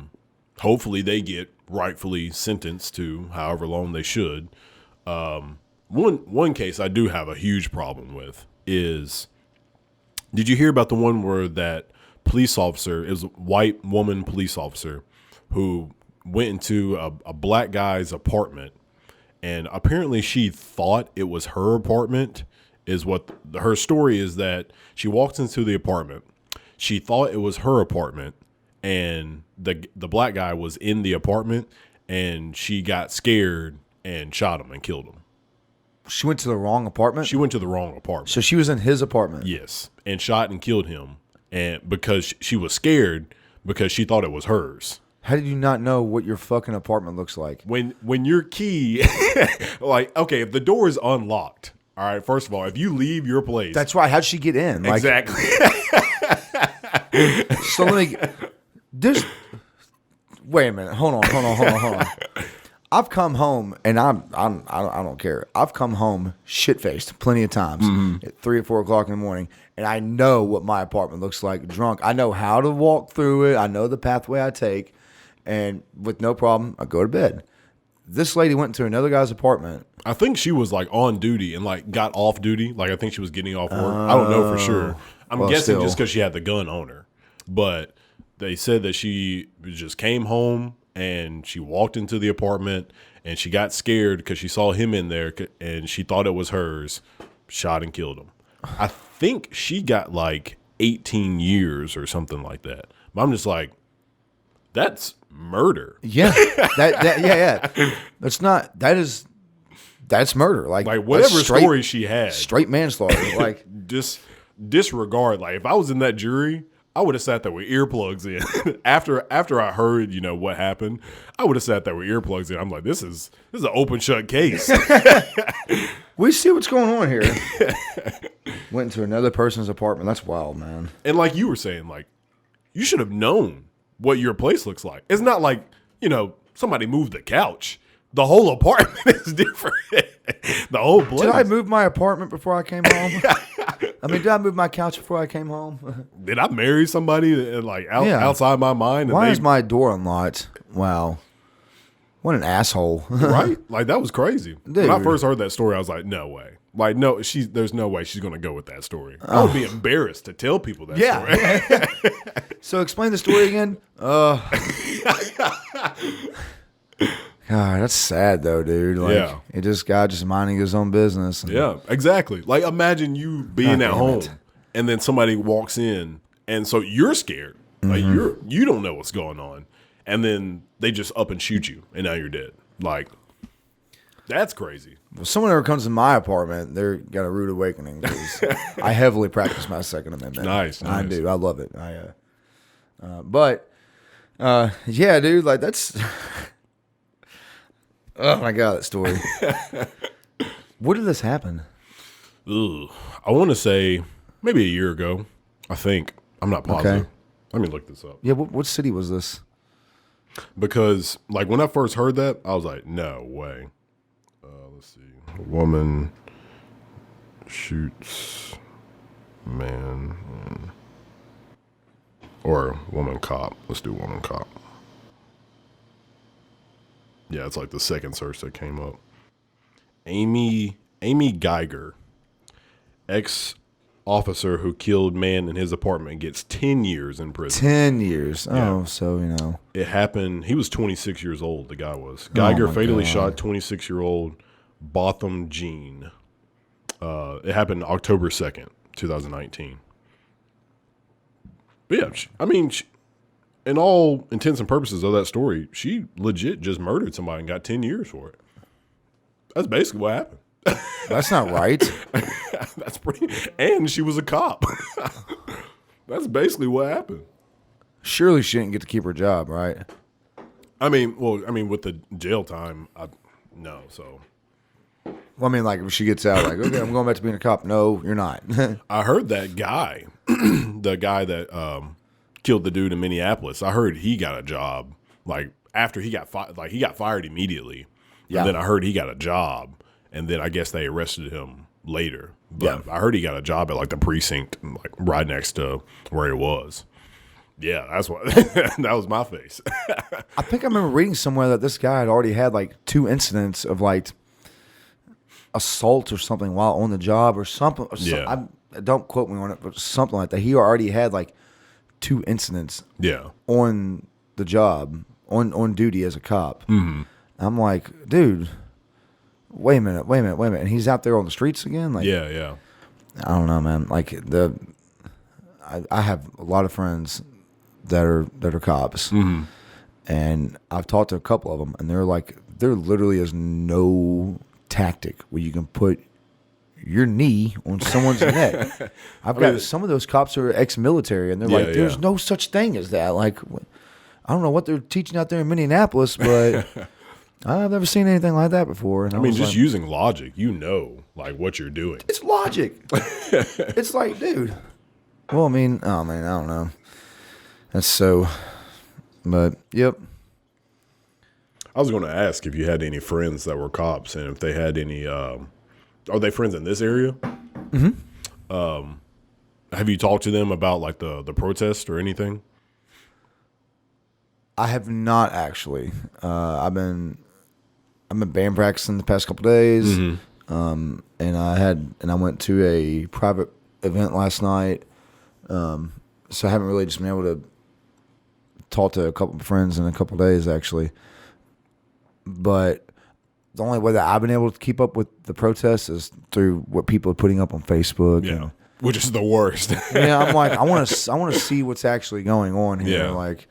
hopefully they get rightfully sentenced to however long they should. One case I do have a huge problem with is, did you hear about the one where that police officer, it was a white woman police officer who went into a black guy's apartment, and apparently she thought it was her apartment, is what her story is, that she walked into the apartment, she thought it was her apartment, and the black guy was in the apartment, and she got scared and shot him and killed him. She went to the wrong apartment? She went to the wrong apartment. So she was in his apartment? Yes, and shot and killed him, and because she was scared because she thought it was hers. How did you not know what your fucking apartment looks like? When your key, like, okay, if the door is unlocked, all right, first of all, if you leave your place. That's right. How'd she get in? Like, exactly. So wait a minute. Hold on. I've come home and I don't care. I've come home shit-faced plenty of times at 3 or 4 o'clock in the morning, and I know what my apartment looks like drunk. I know how to walk through it. I know the pathway I take, and with no problem, I go to bed. This lady went to another guy's apartment. I think she was like on duty and like got off duty. Like I think she was getting off work. I don't know for sure. I'm guessing just because she had the gun on her. But they said that she just came home and she walked into the apartment and she got scared because she saw him in there and she thought it was hers, shot and killed him. I think she got like 18 years or something like that. But I'm just like, that's murder. Yeah. Yeah. That's murder. Like whatever story she had. Straight manslaughter. Like disregard. Like if I was in that jury, I would have sat there with earplugs in. after I heard, what happened, I would have sat there with earplugs in. I'm like, this is an open shut case. We see what's going on here. Went into another person's apartment. That's wild, man. And like you were saying, like, you should have known what your place looks like. It's not like, somebody moved the couch. The whole apartment is different. The whole place. Did I move my apartment before I came home? Did I move my couch before I came home? Did I marry somebody outside my mind? Why is my door unlocked? Wow. What an asshole. Right? Like, that was crazy. Dude. When I first heard that story, I was like, no way. Like, no, there's no way she's going to go with that story. I would be embarrassed to tell people that story. So explain the story again. God, that's sad though, dude. Like, it just God just minding his own business. Yeah, exactly. Like, imagine you being at home and then somebody walks in, and so you're scared. Like you don't know what's going on, and then they just up and shoot you, and now you're dead. Like, that's crazy. If someone ever comes to my apartment, they're got a rude awakening. 'Cause I heavily practice my Second Amendment. Nice. I do. I love it. Yeah, dude. Like that's. Oh my God, that story. When did this happen? Ugh. I want to say maybe a year ago. I think. I'm not positive. Okay. Let me look this up. Yeah, what city was this? Because, like, when I first heard that, I was like, no way. Let's see. A woman shoots man. Or woman cop. Let's do woman cop. Yeah, it's like the second search that came up. Amy Geiger, ex-officer who killed man in his apartment, gets 10 years in prison. 10 years. Yeah. Oh, so, It happened. He was 26 years old, the guy was. Geiger fatally shot 26-year-old Botham Jean. It happened October 2nd, 2019. But yeah, in all intents and purposes of that story, she legit just murdered somebody and got 10 years for it. That's basically what happened. that's not right. That's pretty. And she was a cop. That's basically what happened. Surely she didn't get to keep her job, right? I mean, with the jail time, no. So Well, I mean, like if she gets out, like, okay, I'm going back to being a cop. No, you're not. I heard that guy, the guy that killed the dude in Minneapolis. I heard he got a job like after he got fired. Like he got fired immediately. Yeah. And then I heard he got a job, and then I guess they arrested him later. But Yeah. I heard he got a job at like the precinct, like right next to where he was. Yeah, that's what that was my face. I think I remember reading somewhere that this guy had already had like 2 incidents of like assault or something while on the job or something. Yeah. Don't quote me on it, but something like that. He already had like 2 incidents Yeah. on the job, on duty as a cop. Mm-hmm. I'm like, dude, wait a minute. And he's out there on the streets again? Like, Yeah. I don't know, man. Like I have a lot of friends that are cops, Mm-hmm. and I've talked to a couple of them, and they're like, there literally is no tactic where you can put your knee on someone's neck. I've got some of those cops are ex-military, and they're like, there's no such thing as that. Like, I don't know what they're teaching out there in Minneapolis, but I've never seen anything like that before. And I mean, was just like, using logic, like what you're doing. it's logic. It's like, dude. Well, I mean, I don't know. That's so, but yep. I was going to ask if you had any friends that were cops, and if they had any. Are they friends in this area? Mm-hmm. Have you talked to them about like the protest or anything? I have not actually. I've been band practicing the past couple days, Mm-hmm. and I went to a private event last night. So I haven't really just been able to talk to a couple of friends in a couple of days actually. But the only way that I've been able to keep up with the protests is through what people are putting up on Facebook. Yeah, and, which is the worst. yeah, I'm like, I want to see what's actually going on here. Yeah. Like,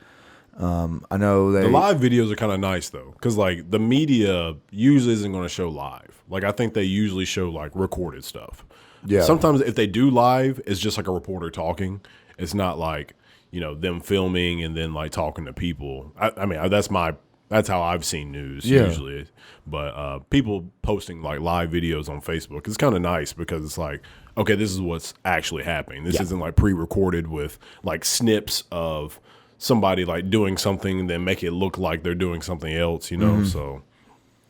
I know The live videos are kind of nice though, because like the media usually isn't going to show live. Like I think they usually show like recorded stuff. Yeah. Sometimes if they do live, it's just like a reporter talking. It's not like them filming and then like talking to people. I mean that's how I've seen news usually. But people posting like live videos on Facebook is kind of nice because it's like, okay, this is what's actually happening. This isn't like pre-recorded with like snips of somebody like doing something and then make it look like they're doing something else, Mm-hmm. So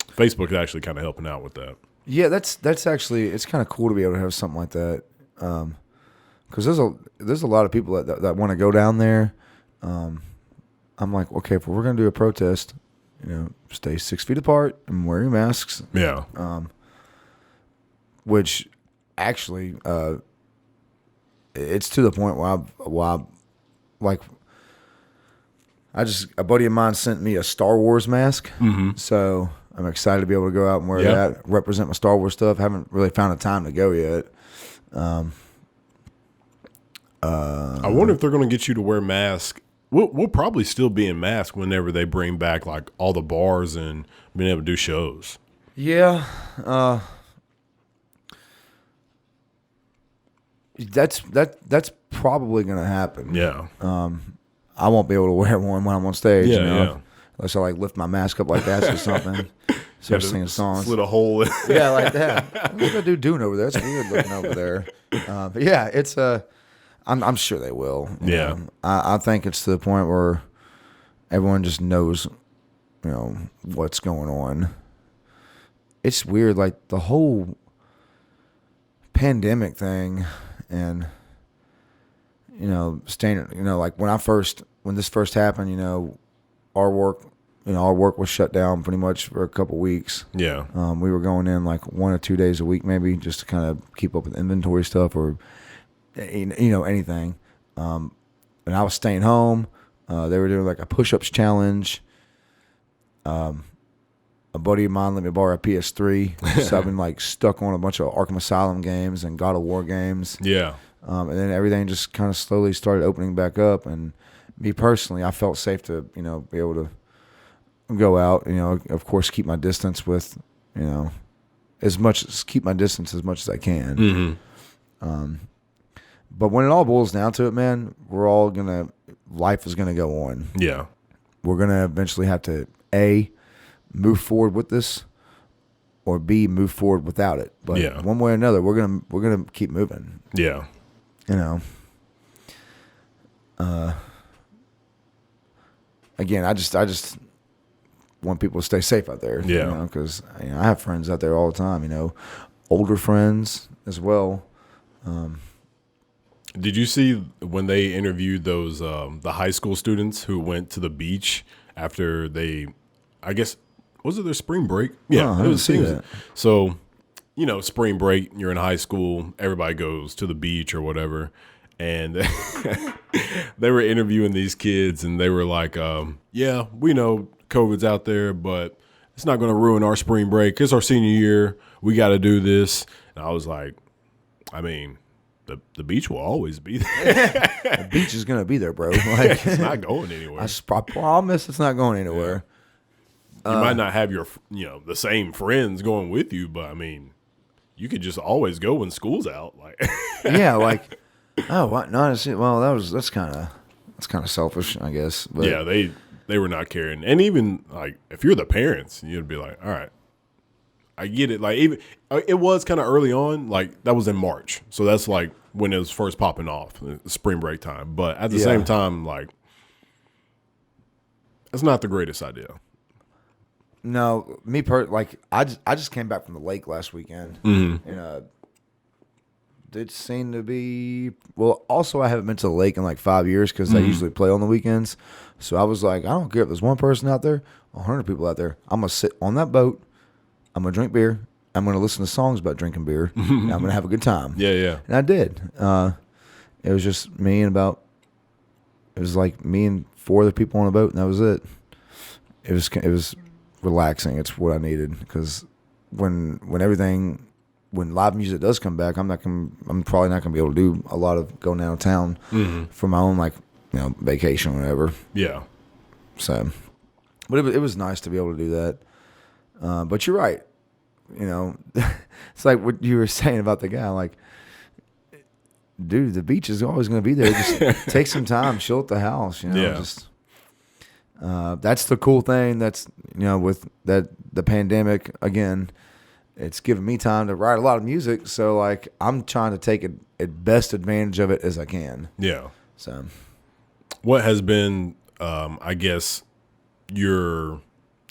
Facebook is actually kind of helping out with that. Yeah, that's actually, it's kind of cool to be able to have something like that, because there's a lot of people that want to go down there. I'm like, okay, if we're gonna do a protest, stay 6 feet apart and wear your masks. Yeah. Which actually, it's to the point where a buddy of mine sent me a Star Wars mask, so I'm excited to be able to go out and wear that, represent my Star Wars stuff. Haven't really found a time to go yet. I wonder if they're going to get you to wear masks. We'll probably still be in masks whenever they bring back like all the bars and being able to do shows. Yeah, that's probably going to happen. Yeah. I won't be able to wear one when I'm on stage. Yeah. Unless I like lift my mask up like that or something. Start singing songs. Slit a hole in. Yeah, like that. What's that dude doing over there? It's weird looking over there. But yeah, it's I'm sure they will. you Yeah. know. I think it's to the point where everyone just knows, what's going on. It's weird, like the whole pandemic thing, and staying. Like when this first happened, our work was shut down pretty much for a couple weeks. Yeah. We were going in like 1 or 2 days a week, maybe, just to kind of keep up with inventory stuff or, anything. And I was staying home. They were doing like a push-ups challenge. A buddy of mine let me borrow a PS3, so I've been like stuck on a bunch of Arkham Asylum games and God of War games. Yeah. And then everything just kind of slowly started opening back up. And me personally, I felt safe to, be able to go out, of course, keep my distance with, keep my distance as much as I can. Mm-hmm. But when it all boils down to it, man, life is going to go on. Yeah. we're gonna eventually have to A, move forward with this, or B, move forward without it. But one way or another, we're gonna keep moving. Yeah. You know. Again, I just want people to stay safe out there. Yeah. You know, because I have friends out there all the time. You know, older friends as well. Did you see when they interviewed those the high school students who went to the beach after they, I guess, was it their spring break? Yeah, I didn't see that. So, you know, spring break, you're in high school, everybody goes to the beach or whatever, and they were interviewing these kids, and they were like, "Yeah, we know COVID's out there, but it's not going to ruin our spring break. It's our senior year. We got to do this." And I was like, I mean, the beach will always be there. The beach is gonna be there, bro. Like, It's not going anywhere. I promise it's not going anywhere. You might not have the same friends going with you, but I mean, you could just always go when school's out. Like, Yeah, like, oh, what? No, well, that's kind of selfish, I guess. But yeah, they were not caring. And even like if you're the parents, you'd be like, all right, I get it. Like even it was kind of early on, like that was in March, so that's like when it was first popping off, spring break time. But at the same time, like it's not the greatest idea. No, I just came back from the lake last weekend, and it seemed to be well. Also, I haven't been to the lake in like 5 years because I usually play on the weekends. So I was like, I don't care if there's one person out there, 100 people out there. I'm gonna sit on that boat. I'm gonna drink beer. I'm gonna listen to songs about drinking beer. And I'm gonna have a good time. Yeah. And I did. It was just me and it was like me and 4 other people on a boat, and that was it. It was relaxing. It's what I needed because when live music does come back, I'm probably not gonna be able to do a lot of going downtown for my own vacation or whatever. Yeah. So, but it was nice to be able to do that. But you're right. You know, it's like what you were saying about the guy. Like, dude, the beach is always going to be there. Just take some time, chill at the house. You know, just that's the cool thing. That's with the pandemic again. It's given me time to write a lot of music. So like, I'm trying to take best advantage of it as I can. Yeah. So, what has been, I guess, your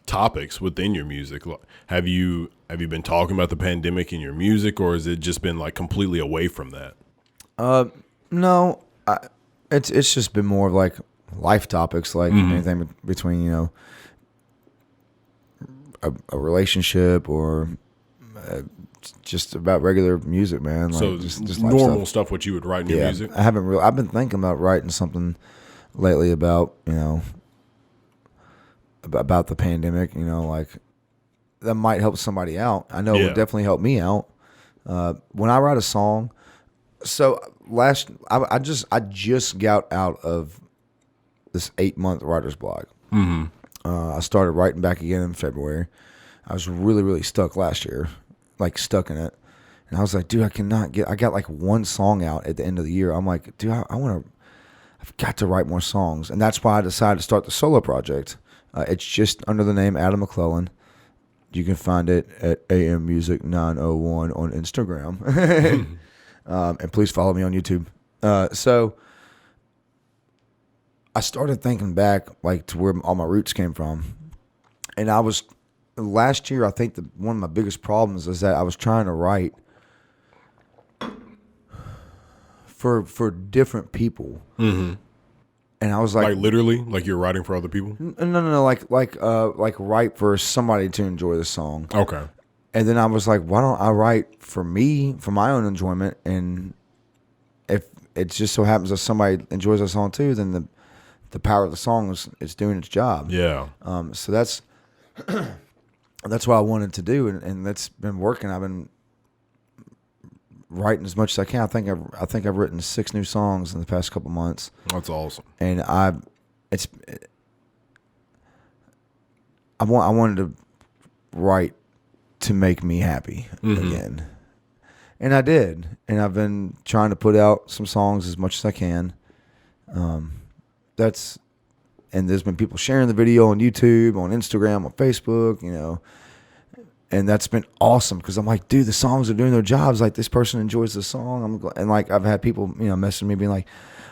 topics within your music? Have you been talking about the pandemic in your music, or has it just been like completely away from that? No, it's just been more of like life topics, like anything between a relationship or just about regular music, man. Like So just normal stuff what you would write in your music. I've been thinking about writing something lately about about the pandemic, like that might help somebody out. I know it would definitely help me out. When I write a song, so I just got out of this 8-month writer's block. I started writing back again in February. I was really, really stuck last year, like stuck in it. And I was like, dude, I got like one song out at the end of the year. I'm like, dude, I've got to write more songs. And that's why I decided to start the solo project. It's just under the name Adam McClelland. You can find it at AM Music 901 on Instagram. And please follow me on YouTube. So I started thinking back like to where all my roots came from. And last year, I think one of my biggest problems is that I was trying to write for different people. And I was like literally, like you're writing for other people? No, like write for somebody to enjoy the song. Okay. And then I was like, why don't I write for me, for my own enjoyment? And if it just so happens that somebody enjoys the song too, then the power of the song is doing its job. Yeah. So that's what I wanted to do, and that's been working. I've been writing as much as I can. I think I've written 6 new songs in the past couple months. That's awesome. And I wanted to write to make me happy again. And I did. And I've been trying to put out some songs as much as I can. That's and there's been people sharing the video on YouTube, on Instagram, on Facebook, you know. And that's been awesome because I'm like, dude, the songs are doing their jobs. Like, this person enjoys the song. And like, I've had people, you know, messaging me being like,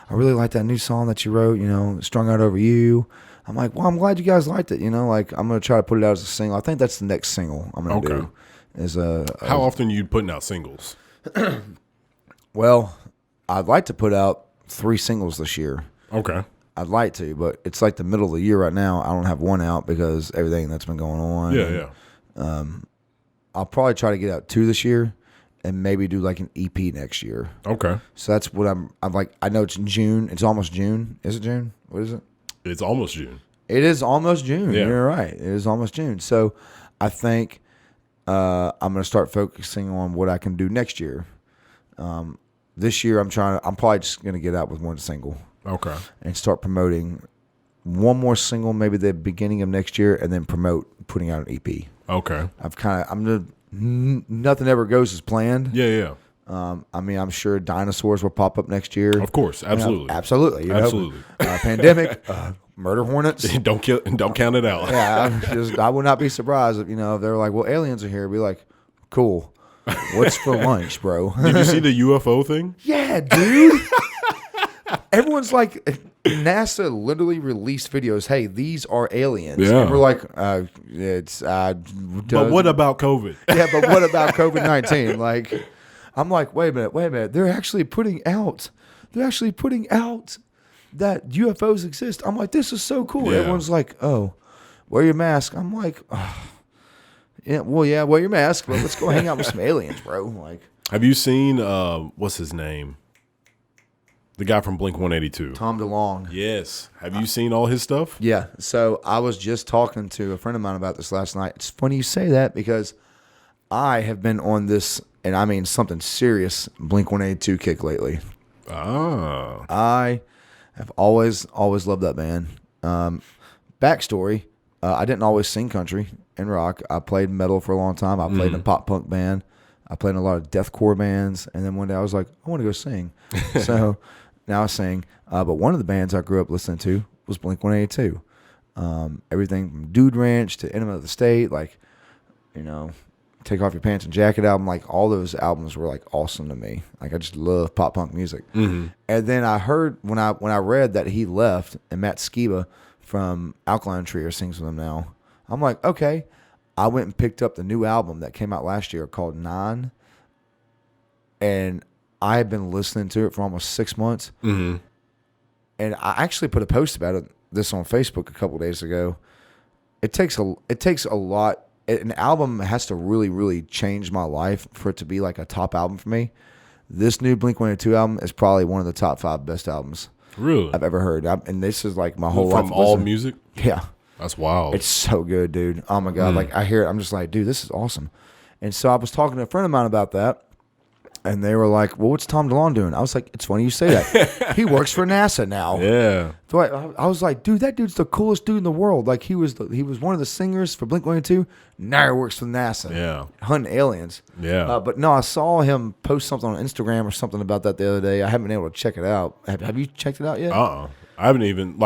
I really like that new song that you wrote, you know, Strung Out Over You. I'm like, well, I'm glad you guys liked it. You know, like, I'm going to try to put it out as a single. I think that's the next single I'm going to do. Is How often are you putting out singles? Well, I'd like to put out 3 singles this year. Okay. I'd like to, but it's like the middle of the year right now. I don't have one out because everything that's been going on. Yeah. I'll probably try to get out 2 this year and maybe do like an EP next year. Okay. So that's what I'm like. I know it's in June. It's almost June. Is it June? What is it? It's almost June. It is almost June. Yeah. You're right. It is almost June. So I think I'm going to start focusing on what I can do next year. This year I'm probably just going to get out with 1 single. Okay. And start promoting 1 more single maybe the beginning of next year, and then promote putting out an EP. Okay. Nothing ever goes as planned. Yeah. I mean, I'm sure dinosaurs will pop up next year. Of course, absolutely. You know, absolutely. You know? Absolutely. Pandemic, murder hornets. Don't count it out. Yeah, I would not be surprised if, you know, if they're like, well, aliens are here. Be like, cool. What's for lunch, bro? Did you see the UFO thing? Yeah, dude. Everyone's like, NASA literally released videos. Hey, these are aliens. Yeah. And we're like, But what about COVID? Yeah, but what about COVID-19? Like, I'm like, wait a minute. They're actually putting out that UFOs exist. I'm like, this is so cool. Yeah. Everyone's like, oh, wear your mask. I'm like, oh. Yeah, wear your mask, but let's go hang out with some aliens, bro. Like, have you seen what's his name? The guy from Blink-182. Tom DeLonge. Yes. Have you seen all his stuff? Yeah. So I was just talking to a friend of mine about this last night. It's funny you say that because I have been on this, and I mean something serious, Blink-182 kick lately. Ah. I have always loved that band. Backstory, I didn't always sing country and rock. I played metal for a long time. I played in a pop punk band. I played in a lot of deathcore bands. And then one day I was like, I want to go sing. So now I sing. But one of the bands I grew up listening to was Blink-182. Everything from Dude Ranch to Enema of the State, like, you know, Take Off Your Pants and Jacket album, like all those albums were like awesome to me. Like, I just love pop punk music. Mm-hmm. And then I heard when I read that he left and Matt Skiba from Alkaline Trio sings with him now, I'm like, okay. I went and picked up the new album that came out last year called 9, and I had been listening to it for almost 6 months. Mm-hmm. And I actually put a post about this on Facebook a couple days ago. It takes a lot. An album has to really, really change my life for it to be like a top album for me. This new Blink-182 album is probably one of the top 5 best albums really I've ever heard. And this is like my whole life. From all music? Yeah. That's wild. It's so good, dude. Oh, my God. Like, I hear it. I'm just like, dude, this is awesome. And so I was talking to a friend of mine about that, and they were like, well, what's Tom DeLonge doing? I was like, it's funny you say that. He works for NASA now. Yeah. So I was like, dude, that dude's the coolest dude in the world. Like, he was one of the singers for Blink-182. Now he works for NASA. Yeah. Hunting aliens. Yeah. But no, I saw him post something on Instagram or something about that the other day. I haven't been able to check it out. Have you checked it out yet? I haven't even,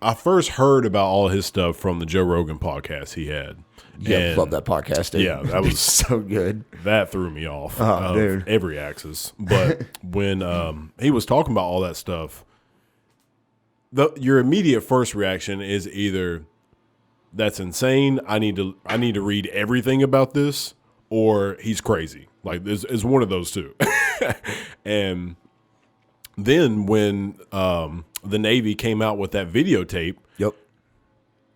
I first heard about all his stuff from the Joe Rogan podcast he had. Yeah, love that podcast, dude. Yeah, that was so good. That threw me off dude. every axis. But when he was talking about all that stuff, your immediate first reaction is either that's insane, I need to read everything about this, or he's crazy. Like, it's one of those two. And then when the Navy came out with that videotape, yep,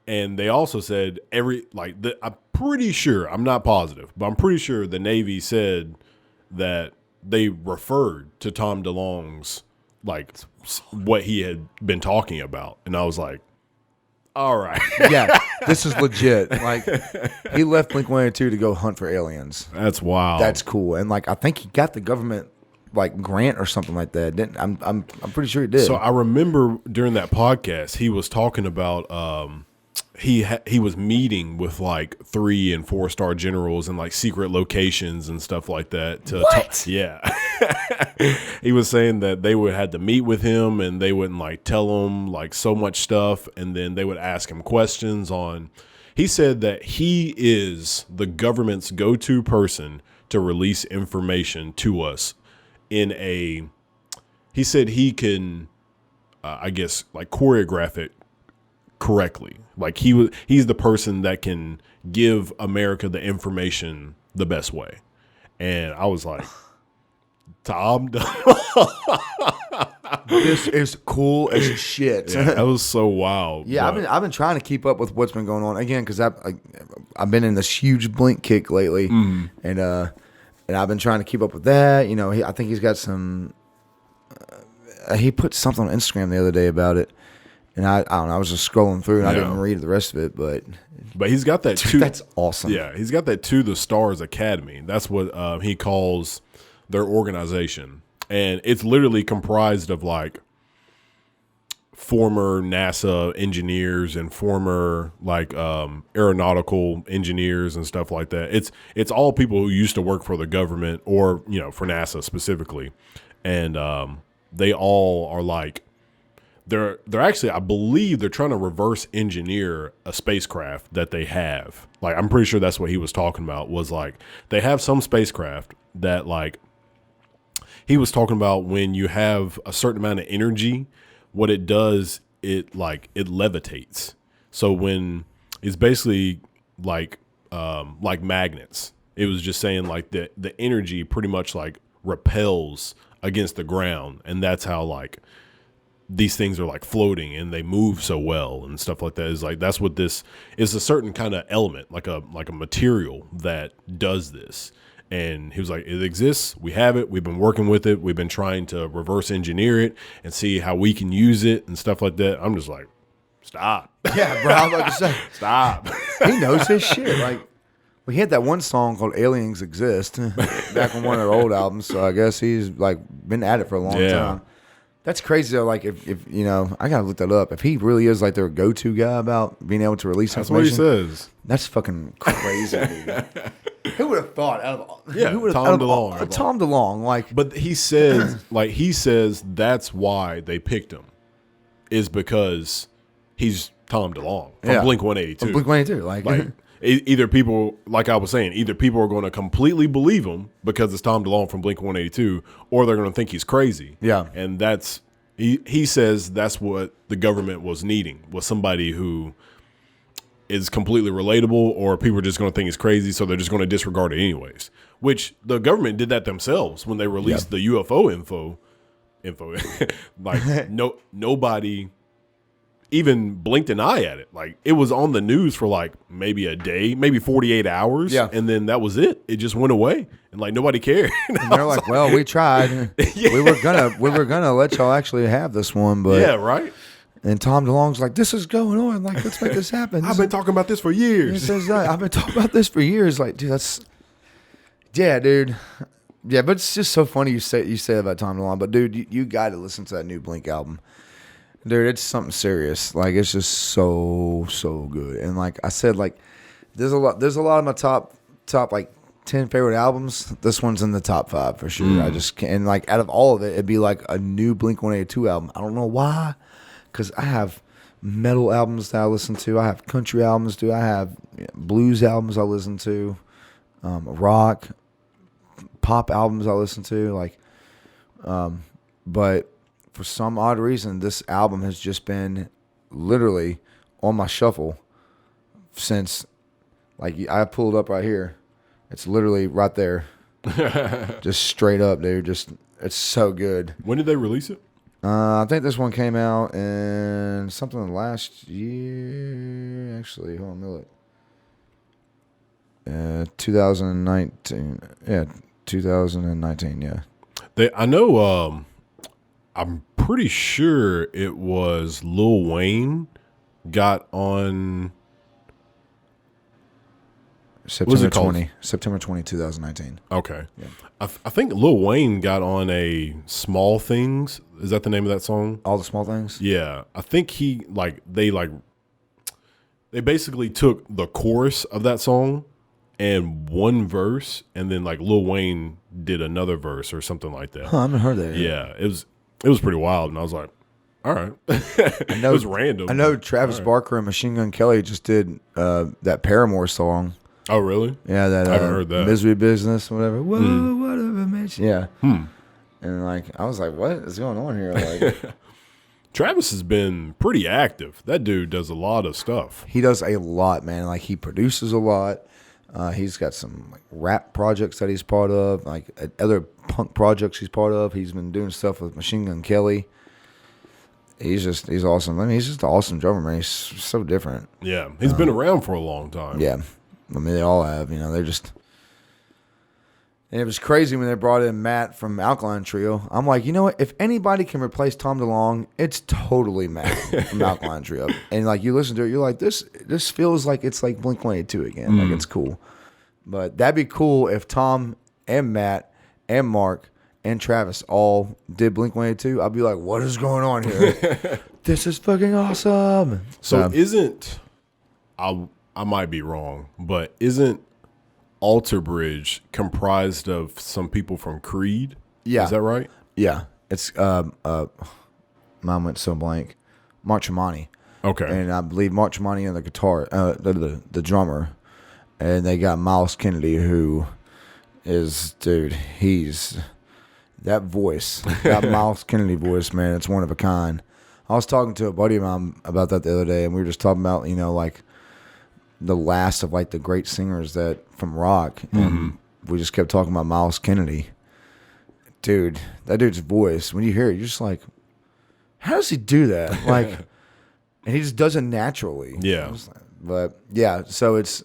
and they also said I'm pretty sure, I'm not positive, but I'm pretty sure the Navy said that they referred to Tom DeLonge's, like, what he had been talking about. And I was like, all right. Yeah, this is legit. Like, he left Blink-182 to go hunt for aliens. That's wild. That's cool. And, like, I think he got the government, like, grant or something like that. Didn't I'm pretty sure he did. So I remember during that podcast, he was talking about he was meeting with like 3 and 4 star generals in like secret locations and stuff like that. Yeah. He was saying that they would had to meet with him and they wouldn't like tell him like so much stuff, and then they would ask him questions on. He said that he is the government's go-to person to release information to us in a. He said he can, I guess, like choreograph it correctly. Like he's the person that can give America the information the best way. And I was like, Tom, this is cool as shit. Yeah, that was so wild. Yeah, I've been trying to keep up with what's been going on again because I've been in this huge Blink kick lately, and I've been trying to keep up with that. You know, I think he's got some. He put something on Instagram the other day about it. And I don't know. I was just scrolling through, and I didn't read the rest of it. But he's got that too. That's awesome. Yeah, he's got that To the Stars Academy. That's what he calls their organization, and it's literally comprised of like former NASA engineers and former like aeronautical engineers and stuff like that. It's all people who used to work for the government or for NASA specifically, and they all are like. They're actually, I believe they're trying to reverse engineer a spacecraft that they have. Like, I'm pretty sure that's what he was talking about, was like, they have some spacecraft that like, he was talking about when you have a certain amount of energy, what it does, it levitates. So when it's basically like magnets, it was just saying like the energy pretty much like repels against the ground. And that's how like, these things are like floating and they move so well and stuff like that. Is like that's what this is, a certain kind of element, like a material that does this. And he was like, it exists, we have it, we've been working with it, we've been trying to reverse engineer it and see how we can use it and stuff like that. I'm just like, stop. Yeah, bro, I was about to say, stop. He knows his shit. Like, we had that one song called Aliens Exist back on one of their old albums, so I guess he's like been at it for a long time. That's crazy though. Like if I gotta look that up. If he really is like their go-to guy about being able to release information, that's what he says. That's fucking crazy, dude. Who would have thought? Tom DeLonge. Tom DeLonge, like. But he says that's why they picked him, is because he's Tom DeLonge from Blink 182. From Blink 182, like either people, like I was saying, either people are going to completely believe him because it's Tom DeLonge from Blink 182, or they're going to think he's crazy. Yeah. And that's, he says that's what the government was needing, was somebody who is completely relatable, or people are just going to think he's crazy, so they're just going to disregard it anyways. Which the government did that themselves when they released the UFO info. Like nobody even blinked an eye at it. Like, it was on the news for like maybe a day, maybe 48 hours. Yeah. And then that was it. It just went away. And like, nobody cared. And they're like, well, we tried. Yeah. We were gonna let y'all actually have this one, but yeah, right. And Tom DeLonge's like, this is going on. Like, let's make this happen. I've been talking about this for years. He says that. I've been talking about this for years. Like, dude, dude. Yeah, but it's just so funny you say that about Tom DeLonge. But dude, you got to listen to that new Blink album. Dude, it's something serious. Like, it's just so good. And like I said, like there's a lot of my top like 10 favorite albums. This one's in the top 5 for sure. I just can't, and like out of all of it, it'd be like a new Blink 182 album. I don't know why, because I have metal albums that I listen to. I have country albums, dude. I have blues albums I listen to, rock, pop albums I listen to. Like, but for some odd reason, this album has just been literally on my shuffle since, like, I pulled up right here. It's literally right there. Just straight up, dude. Just, it's so good. When did they release it? I think this one came out in something last year. Actually, hold on, let me look. 2019. Yeah, 2019, yeah. I know, I'm pretty sure it was Lil Wayne got on September 20, 2019. Okay. Yeah. I think Lil Wayne got on a Small Things. Is that the name of that song? All the Small Things? Yeah. I think They basically took the chorus of that song and one verse, and then like Lil Wayne did another verse or something like that. Huh, I haven't heard that yet. Yeah, it was pretty wild, and I was like, all right. It was random. I know Travis Barker and Machine Gun Kelly just did that Paramore song. Oh, really? Yeah, that I haven't heard that. Misery Business, whatever. Whoa, whatever, bitch. Yeah. And like, I was like, what is going on here? Like, Travis has been pretty active. That dude does a lot of stuff. he does a lot, man. Like, he produces a lot. He's got some like rap projects that he's part of, like other punk projects he's part of. He's been doing stuff with Machine Gun Kelly. He's awesome. I mean, he's just an awesome drummer, man. He's so different. Yeah, he's been around for a long time. Yeah. I mean, they all have, they're just. And it was crazy when they brought in Matt from Alkaline Trio. I'm like, you know what? If anybody can replace Tom DeLonge, it's totally Matt from Alkaline Trio. And like, you listen to it, you're like, this feels like it's like Blink-182 again. Like, it's cool. But that'd be cool if Tom and Matt and Mark and Travis all did Blink-182. I'd be like, what is going on here? This is fucking awesome. So isn't, I might be wrong, but isn't Alter Bridge comprised of some people from Creed? Yeah. Is that right? Yeah. It's, mine went so blank. Mark Tremonti. Okay. And I believe Mark Tremonti and the guitar, the drummer. And they got Miles Kennedy, who is, dude, he's, that voice, that Miles Kennedy voice, man, it's one of a kind. I was talking to a buddy of mine about that the other day, and we were just talking about, like, the last of, like, the great singers that from rock. And we just kept talking about Miles Kennedy. Dude, that dude's voice, when you hear it, you're just like, how does he do that? Like, and he just does it naturally. Yeah. But, yeah, so it's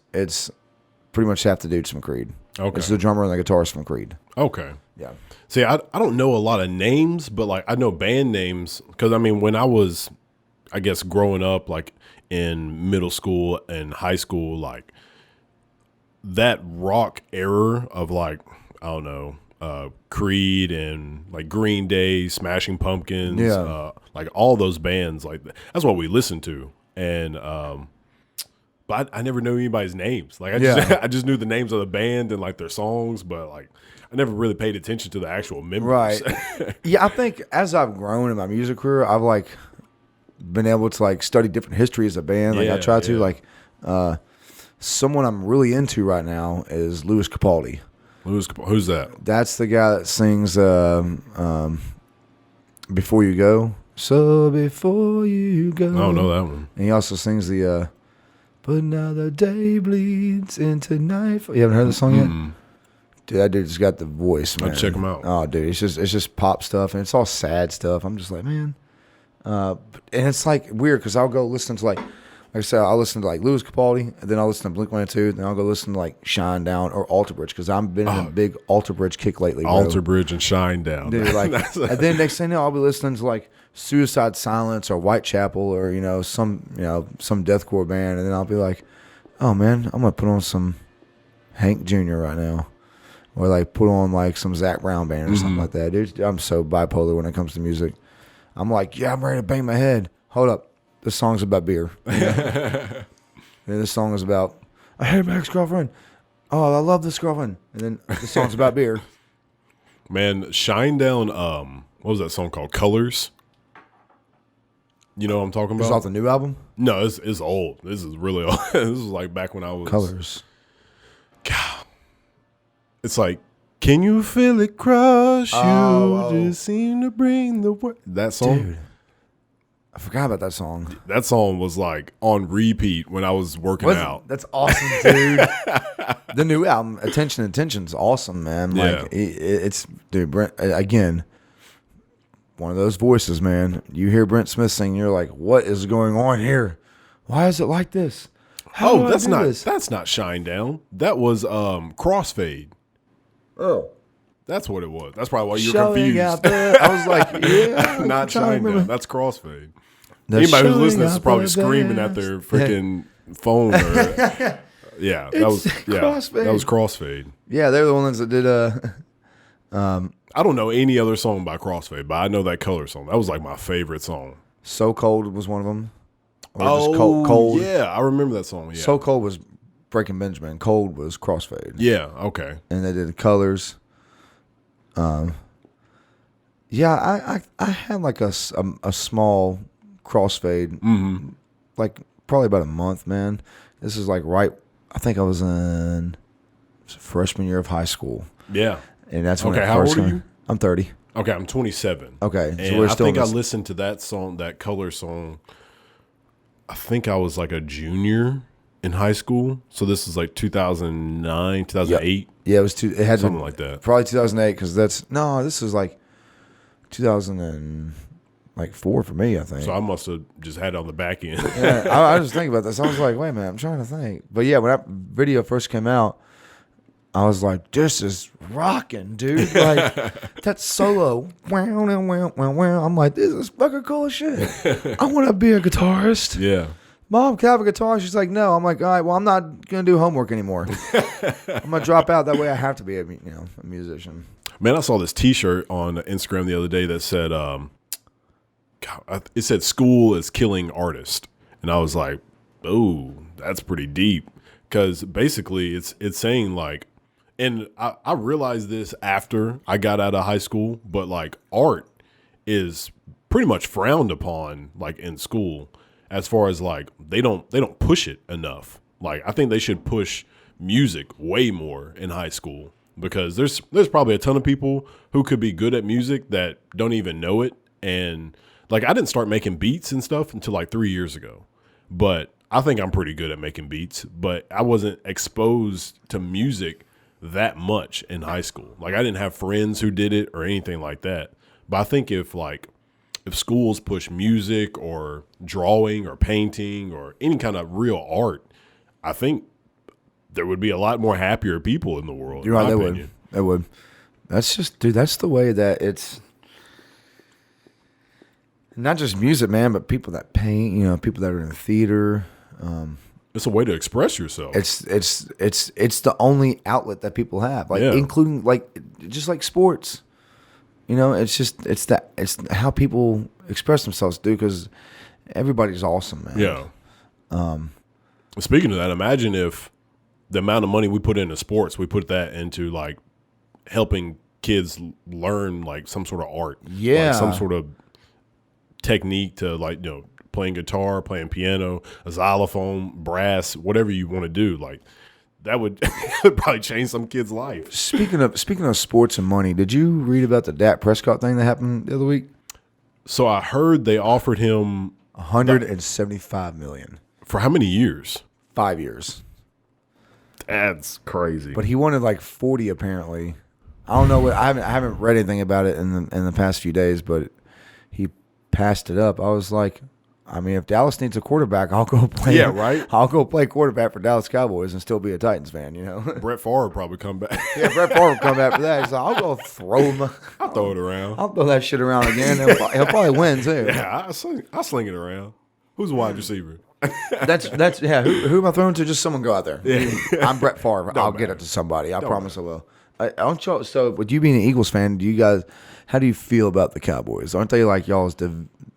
pretty much half the dudes from Creed. Okay. It's the drummer and the guitarist from Creed. Okay. Yeah. See, I don't know a lot of names, but like I know band names because I mean when I was, I guess growing up like in middle school and high school, like that rock era of like I don't know, Creed and like Green Day, Smashing Pumpkins, like all those bands, like that's what we listened to, and but I never knew anybody's names. Like I just knew the names of the band and like their songs, but like I never really paid attention to the actual members. Right. Yeah, I think as I've grown in my music career, I've like been able to like study different histories of band. Like I try to like someone I'm really into right now is Louis Capaldi. Who's that? That's the guy that sings Before You Go. So before you go. I don't know that one. And he also sings the But Now the Day Bleeds into Nightfall. You haven't heard the song yet? Dude, that dude's got the voice, man. I'll check him out. Oh, dude, it's just pop stuff, and it's all sad stuff. I'm just like, man. And it's like weird because I'll go listen to like I said, I'll listen to like Louis Capaldi, and then I'll listen to Blink-182, then I'll go listen to like Shine Down or Alter Bridge because I've been in a big Alter Bridge kick lately. Alter Bridge and Shine Down. Dude, like, and then next thing you know, I'll be listening to like Suicide Silence or Whitechapel or some deathcore band, and then I'll be like, oh man, I'm gonna put on some Hank Jr. right now. Or like put on like some Zac Brown band or something like that. Dude, I'm so bipolar when it comes to music. I'm like, yeah, I'm ready to bang my head. Hold up. This song's about beer. And this song is about, I hate my ex-girlfriend. Oh, I love this girlfriend. And then the song's about beer. Man, Shine Down, what was that song called? Colors? You know what I'm talking about? It's off the new album? No, it's old. This is really old. This is like back when I was... Colors. God. It's like, can you feel it crush you? Oh. Just seem to bring the word. That song? Dude. I forgot about that song. That song was like on repeat when I was working out. That's awesome, dude. The new album, Attention's awesome, man. Like it's dude, Brent again. One of those voices, man. You hear Brent Smith sing, you're like, what is going on here? Why is it like this? That's not Shine Down. That was Crossfade. Oh. That's what it was. That's probably why you're confused. Out there. I was like, yeah. Not Shine Down. That's Crossfade. Anybody who's listening is probably screaming at their freaking phone. Or, that was Crossfade. Yeah, they're the ones that did. I don't know any other song by Crossfade, but I know that Color song. That was like my favorite song. So Cold was one of them. or just Cold. Yeah, I remember that song. Yeah. So Cold was Breaking Benjamin. Cold was Crossfade. Yeah. Okay. And they did the colors. Yeah, I had like a small Crossfade, like probably about a month, man. This is like I think I was in freshman year of high school. Yeah. And that's when how old are you? I'm 30. Okay, I'm 27. Okay, so and we're I still think I listened to that song, that color song. I think I was like a junior in high school. So this is like 2009, 2008. Yeah, it was it had something like that. Probably 2008 because this is like 2004 for me, I think. So I must have just had it on the back end. Yeah, I was thinking about this. I was like, wait a minute, I'm trying to think. But yeah, when that video first came out, I was like, this is rocking, dude. Like, that solo. I'm like, this is fucking cool as shit. I want to be a guitarist. Yeah. Mom, can I have a guitar? She's like, no. I'm like, all right, well, I'm not going to do homework anymore. I'm going to drop out. That way I have to be a musician. Man, I saw this T-shirt on Instagram the other day that said, it said school is killing artists. And I was like, oh, that's pretty deep. Because basically it's saying like, and I realized this after I got out of high school, but like art is pretty much frowned upon like in school, as far as like they don't push it enough. Like I think they should push music way more in high school, because there's probably a ton of people who could be good at music that don't even know it. And like I didn't start making beats and stuff until like 3 years ago, but I think I'm pretty good at making beats, but I wasn't exposed to music that much in high school. Like I didn't have friends who did it or anything like that. But I think if schools push music or drawing or painting or any kind of real art, I think there would be a lot more happier people in the world. You're right, they would. That's just, dude, that's the way that it's not just music, man, but people that paint, people that are in theater. It's a way to express yourself. It's the only outlet that people have, like including like just like sports. It's how people express themselves, dude. Because everybody's awesome, man. Yeah. Speaking of that, imagine if the amount of money we put into sports, we put that into like helping kids learn like some sort of art, like some sort of technique to like playing guitar, playing piano, a xylophone, brass, whatever you want to do. Like that would probably change some kid's life. Speaking of sports and money, did you read about the Dak Prescott thing that happened the other week? So I heard they offered him $175 million for how many years? 5 years. That's crazy. But he wanted like 40 apparently. I don't know what I haven't read anything about it in the past few days, but he passed it up. I was like, I mean, if Dallas needs a quarterback, I'll go play. Yeah, right. I'll go play quarterback for Dallas Cowboys and still be a Titans fan. Brett Favre would probably come back. Yeah, Brett Favre will come back for that. He's like, I'll go throw him. I'll throw it around. I'll throw that shit around again. He'll probably win too. Yeah, I'll sling it around. Who's a wide receiver? That's yeah. Who am I throwing to? Just someone go out there. Yeah. I'm Brett Favre. I'll get it to somebody. I promise I will. So, with you being an Eagles fan, how do you feel about the Cowboys? Aren't they like y'all's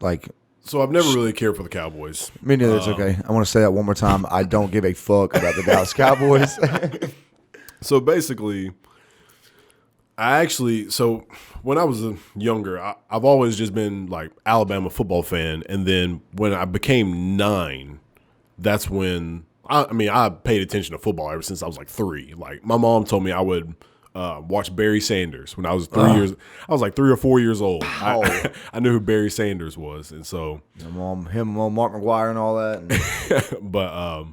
like? So I've never really cared for the Cowboys. Me neither. It's okay. I want to say that one more time. I don't give a fuck about the Dallas Cowboys. So basically, when I was younger, I've always just been like Alabama football fan. And then when I became 9, that's when, I paid attention to football ever since I was like 3. Like my mom told me I would watch Barry Sanders when I was 3 years. I was like 3 or 4 years old. I knew who Barry Sanders was, and so him, Mark McGuire, and all that. But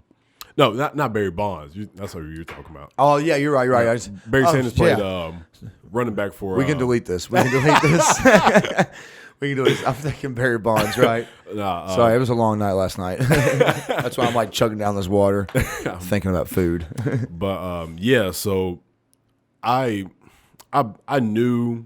no, not Barry Bonds. That's what you're talking about. Oh yeah, you're right. You're right. Barry Sanders played running back for. We can delete this. We can delete this. I'm thinking Barry Bonds, right? Sorry, it was a long night last night. That's why I'm like chugging down this water, thinking about food. But so. I knew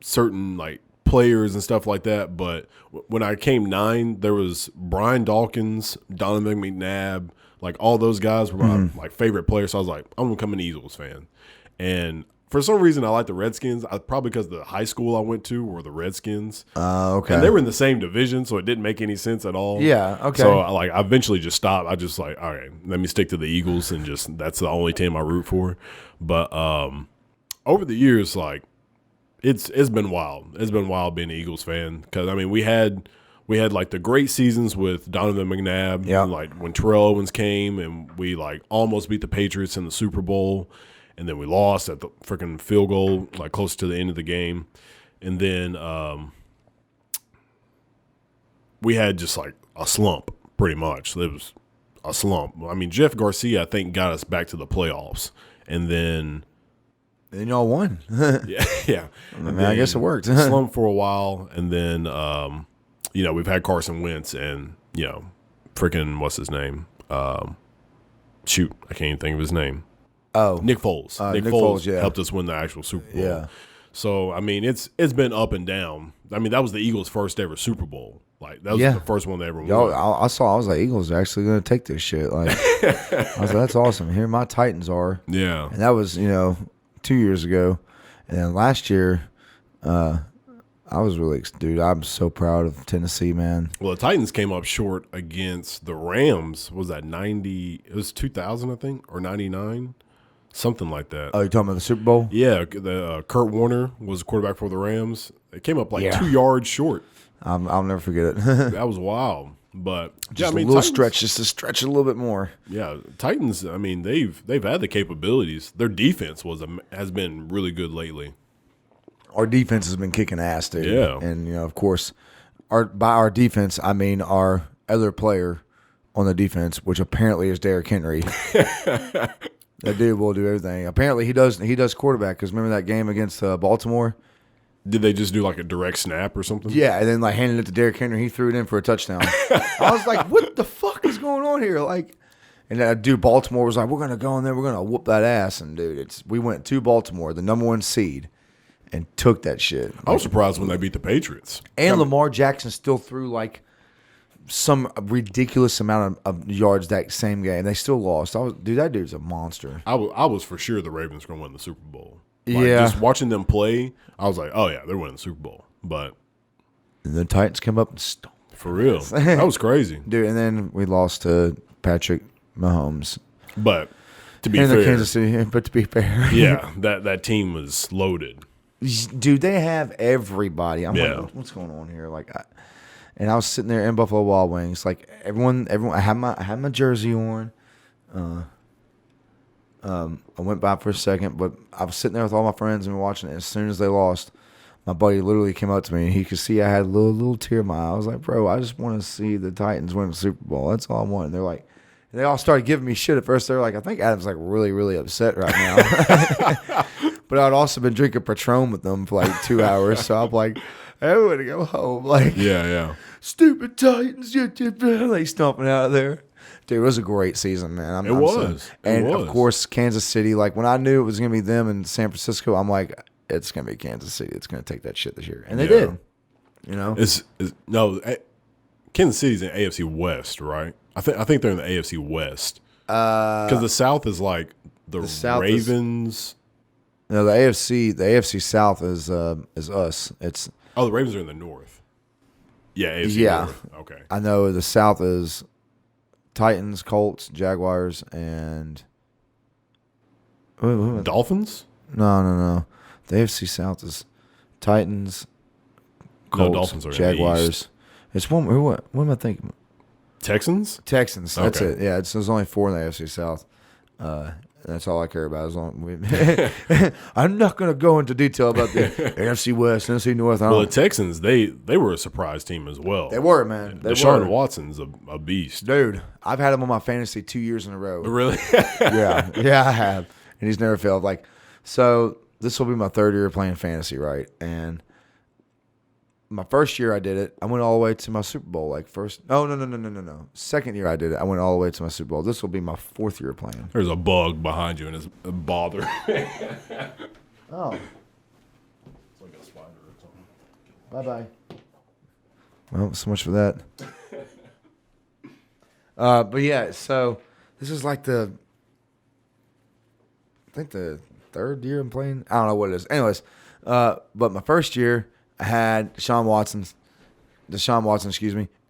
certain like players and stuff like that, but when I came 9, there was Brian Dawkins, Donovan McNabb, like all those guys were my like favorite players. So I was like, I'm gonna become an Eagles fan. And For some reason, I like the Redskins. Probably because the high school I went to were the Redskins. Okay. And they were in the same division, so it didn't make any sense at all. Yeah, okay. So I eventually just stopped. I just like, all right, let me stick to the Eagles, and just that's the only team I root for. But over the years, like it's been wild. It's been wild being an Eagles fan because I mean we had like the great seasons with Donovan McNabb, like when Terrell Owens came, and we like almost beat the Patriots in the Super Bowl. And then we lost at the freaking field goal, like close to the end of the game. And then we had just like a slump, pretty much. It was a slump. I mean, Jeff Garcia, I think, got us back to the playoffs. And then y'all won. yeah. I guess it worked. Slump for a while. And then, we've had Carson Wentz and, freaking, what's his name? Shoot, I can't even think of his name. Oh, Nick Foles. Nick Foles helped us win the actual Super Bowl. Yeah. So I mean, it's been up and down. I mean, that was the Eagles' first ever Super Bowl. Like that was the first one they ever won. I was like, Eagles are actually going to take this shit. Like, I was like, that's awesome. Here my Titans are. Yeah. And that was 2 years ago, and then last year, I was really, dude. I'm so proud of Tennessee, man. Well, the Titans came up short against the Rams. Was that 90? It was 2000, I think, or 99. Something like that. Oh, you're talking about the Super Bowl? Yeah, the Kurt Warner was the quarterback for the Rams. It came up like 2 yards short. I'll never forget it. That was wild. But just a little Titans, stretch, just to stretch it a little bit more. Yeah, Titans. I mean, they've had the capabilities. Their defense has been really good lately. Our defense has been kicking ass, dude. Yeah, and of course, by our defense, I mean our other player on the defense, which apparently is Derrick Henry. That dude will do everything. Apparently, he does quarterback. Because remember that game against Baltimore? Did they just do like a direct snap or something? Yeah, and then like handed it to Derrick Henry. He threw it in for a touchdown. I was like, "What the fuck is going on here?" Like, and that dude Baltimore was like, "We're gonna go in there. We're gonna whoop that ass." And dude, we went to Baltimore, the #1 seed, and took that shit. I was surprised when they beat the Patriots. And Lamar Jackson still threw like some ridiculous amount of yards that same game. They still lost. Dude, that dude's a monster. I was for sure the Ravens were going to win the Super Bowl. Like, yeah. Just watching them play, I was like, oh, yeah, they're winning the Super Bowl. But and the Titans came up and stomped. For real. That was crazy. Dude, and then we lost to Patrick Mahomes. But to be fair. fair. Kansas City, but to be fair. Yeah, that team was loaded. Dude, they have everybody. I'm like, what's going on here? Like, and I was sitting there in Buffalo Wild Wings. Like everyone. I had my jersey on. I went by for a second, but I was sitting there with all my friends and we were watching it. As soon as they lost, my buddy literally came up to me and he could see I had a little tear in my eye. I was like, bro, I just want to see the Titans win the Super Bowl. That's all I want. And they're like, and they all started giving me shit at first. They're like, I think Adam's like really, really upset right now. But I'd also been drinking Patron with them for like 2 hours. So I'm like, I want to go home. Like, yeah. Stupid Titans, like stomping out of there. Dude, it was a great season, man. It was. Of course, Kansas City. Like when I knew it was going to be them in San Francisco, I'm like, it's going to be Kansas City. It's going to take that shit this year, and they did. You know, Kansas City's in AFC West, right? I think they're in the AFC West because the South is like the Ravens. No, the AFC South is us. It's the Ravens are in the North. Yeah, AFC North. Okay. I know the South is Titans, Colts, Jaguars, and Dolphins? No. The AFC South is Titans, Colts, Dolphins are Jaguars. in the East. It's one. What am I thinking? Texans. That's it. Yeah, there's only 4 in the AFC South. That's all I care about. I'm not going to go into detail about the NFC West, NFC North. Well, the Texans, they were a surprise team as well. They were, man. Deshaun Watson's a beast. Dude, I've had him on my fantasy 2 years in a row. Really? Yeah, I have. And he's never failed. Like, so this will be my 3rd year playing fantasy, right? And my first year I did it, I went all the way to my Super Bowl. No. 2nd year I did it, I went all the way to my Super Bowl. This will be my 4th year playing. There's a bug behind you and it's a bother. Oh. It's like a spider or something. Bye-bye. Well, so much for that. But yeah, so this is like the third year I'm playing. I don't know what it is. Anyways, but my first year I had Deshaun Watson,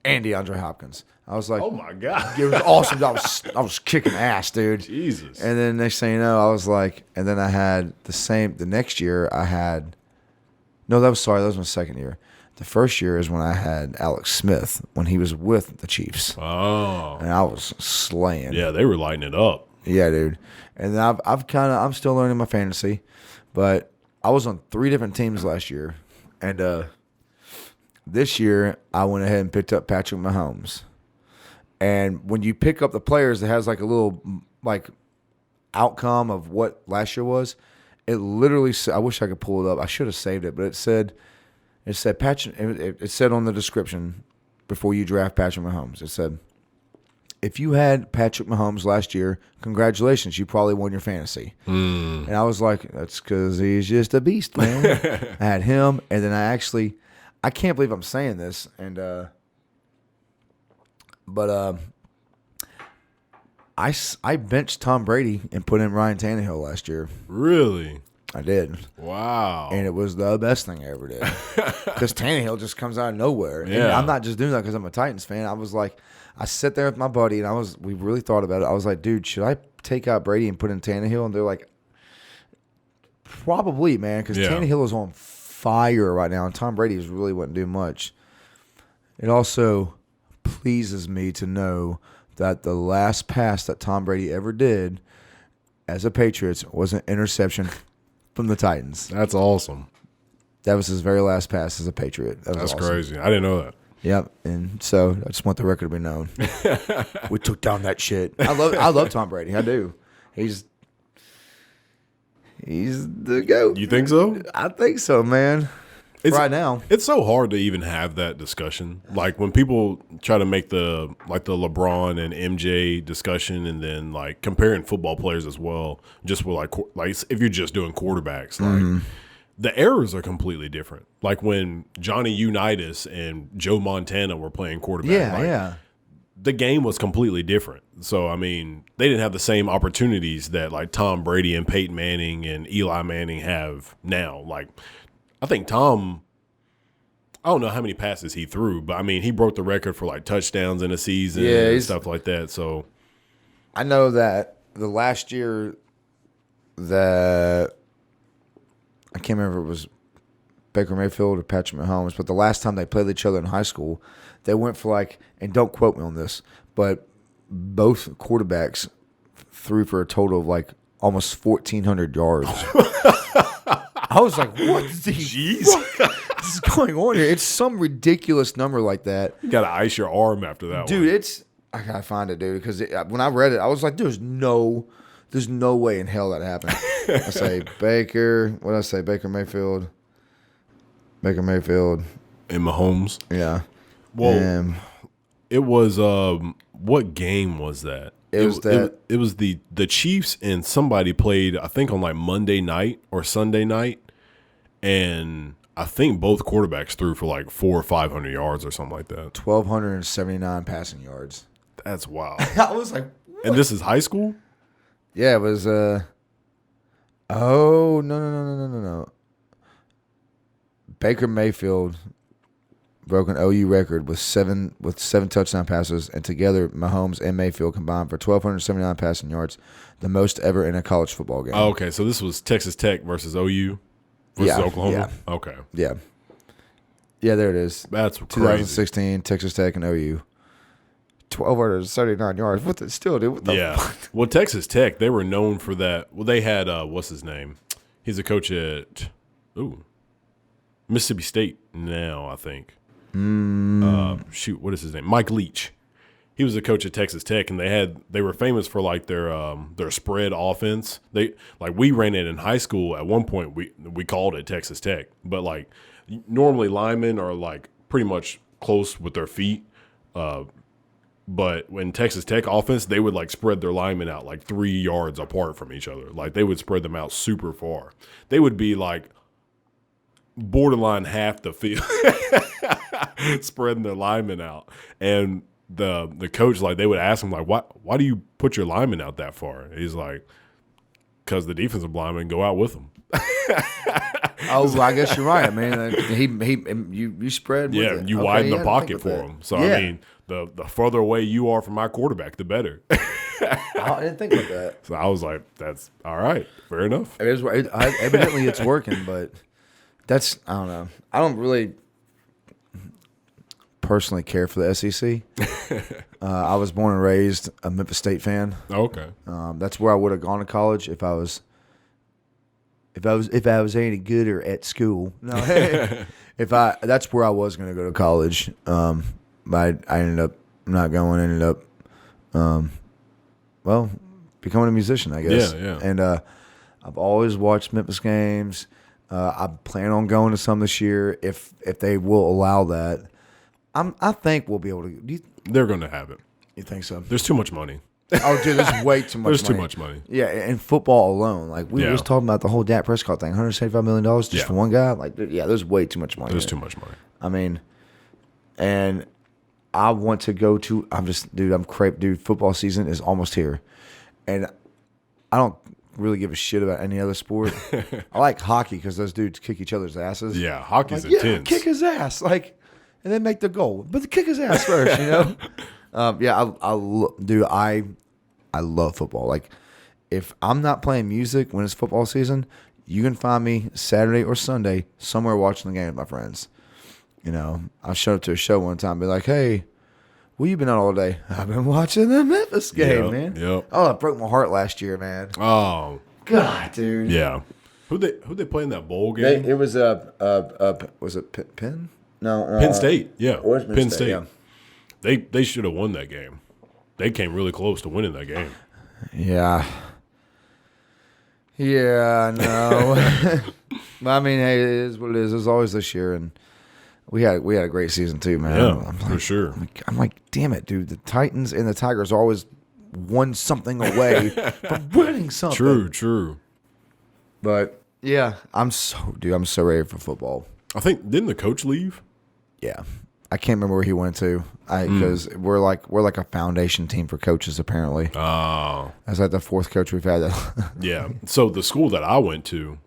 and DeAndre Hopkins. I was like, Oh my God. it was awesome. I was kicking ass, dude. Jesus. And then next thing you know, I was like, and then I had the next year I had, no, that was my second year. The first year is when I had Alex Smith when he was with the Chiefs. Oh. And I was slaying. Yeah, they were lighting it up. Yeah, dude. And then I'm still learning my fantasy, but I was on 3 different teams last year. And this year I went ahead and picked up Patrick Mahomes. And when you pick up the players, it has like a little like outcome of what last year was. It literally I wish I could pull it up. I should have saved it, but it said Patrick. It said on the description before you draft Patrick Mahomes. It said, if you had Patrick Mahomes last year, congratulations, you probably won your fantasy. And I was like, that's because he's just a beast, man. I had him, and then I can't believe I'm saying this, and but I benched Tom Brady and put in Ryan Tannehill last year. Really? I did. Wow. And it was the best thing I ever did. Because Tannehill just comes out of nowhere. Yeah. And I'm not just doing that because I'm a Titans fan. I was like, I sat there with my buddy, and we really thought about it. I was like, dude, should I take out Brady and put in Tannehill? And they're like, probably, man, because Tannehill is on fire right now, and Tom Brady really wouldn't do much. It also pleases me to know that the last pass that Tom Brady ever did as a Patriots was an interception from the Titans. That's awesome. That was his very last pass as a Patriot. That's awesome. Crazy. I didn't know that. Yep, and so I just want the record to be known. We took down that shit. I love Tom Brady. I do. He's the GOAT. You think so? I think so, man. Right now, it's so hard to even have that discussion. Like when people try to make the LeBron and MJ discussion, and then like comparing football players as well, just with like if you're just doing quarterbacks, like the errors are completely different. Like when Johnny Unitas and Joe Montana were playing quarterback, the game was completely different. So I mean, they didn't have the same opportunities that like Tom Brady and Peyton Manning and Eli Manning have now. Like, I think Tom, I don't know how many passes he threw, but I mean, he broke the record for like touchdowns in a season and stuff like that. So I know that the last year that I can't remember if it was Baker Mayfield or Patrick Mahomes, but the last time they played each other in high school, they went for like, and don't quote me on this, but both quarterbacks threw for a total of like almost 1,400 yards. I was like, what the fuck is going on here? It's some ridiculous number like that. You got to ice your arm after that dude, one. I got to find it, dude, because when I read it, I was like, there's no way in hell that happened. I say Baker, what did I say? Baker Mayfield. And Mahomes. Yeah. Well, it was, what game was that? It was the Chiefs and somebody played, I think, on like Monday night or Sunday night, and I think both quarterbacks threw for like 400 or 500 yards or something like that. 1,279 passing yards. That's wild. I was like, what? And this is high school? Yeah, it was. Oh no. Baker Mayfield broke an OU record with seven touchdown passes, and together Mahomes and Mayfield combined for 1,279 passing yards, the most ever in a college football game. Oh, okay, so this was Texas Tech versus OU versus Oklahoma? Yeah. Okay. Yeah. Yeah, there it is. That's crazy. 2016, Texas Tech and OU. 1,279 yards. What the fuck? Well, Texas Tech, they were known for that. Well, they had, what's his name? He's a coach at Mississippi State now, I think. What is his name? Mike Leach. He was a coach at Texas Tech, and they were famous for like their spread offense. We ran it in high school. At one point, we called it Texas Tech, but like normally linemen are like pretty much close with their feet. But when Texas Tech offense, they would like spread their linemen out like 3 yards apart from each other. Like they would spread them out super far. They would be like borderline half the field, spreading their linemen out. And the coach, like, they would ask him like, why do you put your linemen out that far? And he's like, because the defensive linemen go out with them. Oh, well, I guess you're right. I mean, you spread. With Yeah, it. you Okay, widen the yeah, pocket for them. So Yeah. I mean, the further away you are from my quarterback, the better. I didn't think about that. So I was like, that's all right, fair enough. Evidently, it's working, but I don't know. I don't really personally care for the SEC. I was born and raised a Memphis State fan. Okay. That's where I would have gone to college if I was any gooder at school. No, that's where I was going to go to college. But I ended up not going. Ended up, becoming a musician, I guess. Yeah. And I've always watched Memphis games. I plan on going to some this year if they will allow that. I think we'll be able to. They're going to have it. You think so? There's too much money. Oh, dude, there's way too much There's money. too much money. Yeah, in football alone. Like, we Yeah. was talking about the whole Dak Prescott thing, $175 million just Yeah. for one guy. Like, yeah, there's way too much money. There's in it. too much money. I mean, and I want to go to, football season is almost here. And I don't really give a shit about any other sport. I like hockey because those dudes kick each other's asses. Yeah, hockey's Like, intense. kick his ass. Like, and then make the goal. But kick his ass first, you know? I love football. Like, if I'm not playing music when it's football season, you can find me Saturday or Sunday somewhere watching the game with my friends. You know, I showed up to a show one time and be like, hey, where you been out all day? I've been watching the Memphis game, Yep, man. yep. Oh, it broke my heart last year, man. Oh, God, dude. yeah. Who they play in that bowl game? It was was it Penn? No, Penn State. Yeah, it was Penn State. Yeah. They should have won that game. They came really close to winning that game. Yeah. Yeah, no. But I mean, hey, it is what it is. It was always this year, and we had a great season too, man. Yeah, I'm for like, sure. I'm like, damn it, dude. The Titans and the Tigers are always one something away from winning something. True. But yeah, I'm so ready for football. I think didn't the coach leave? Yeah, I can't remember where he went to. Because we're like a foundation team for coaches apparently. Oh, That's like the fourth coach we've had. yeah. So the school that I went to,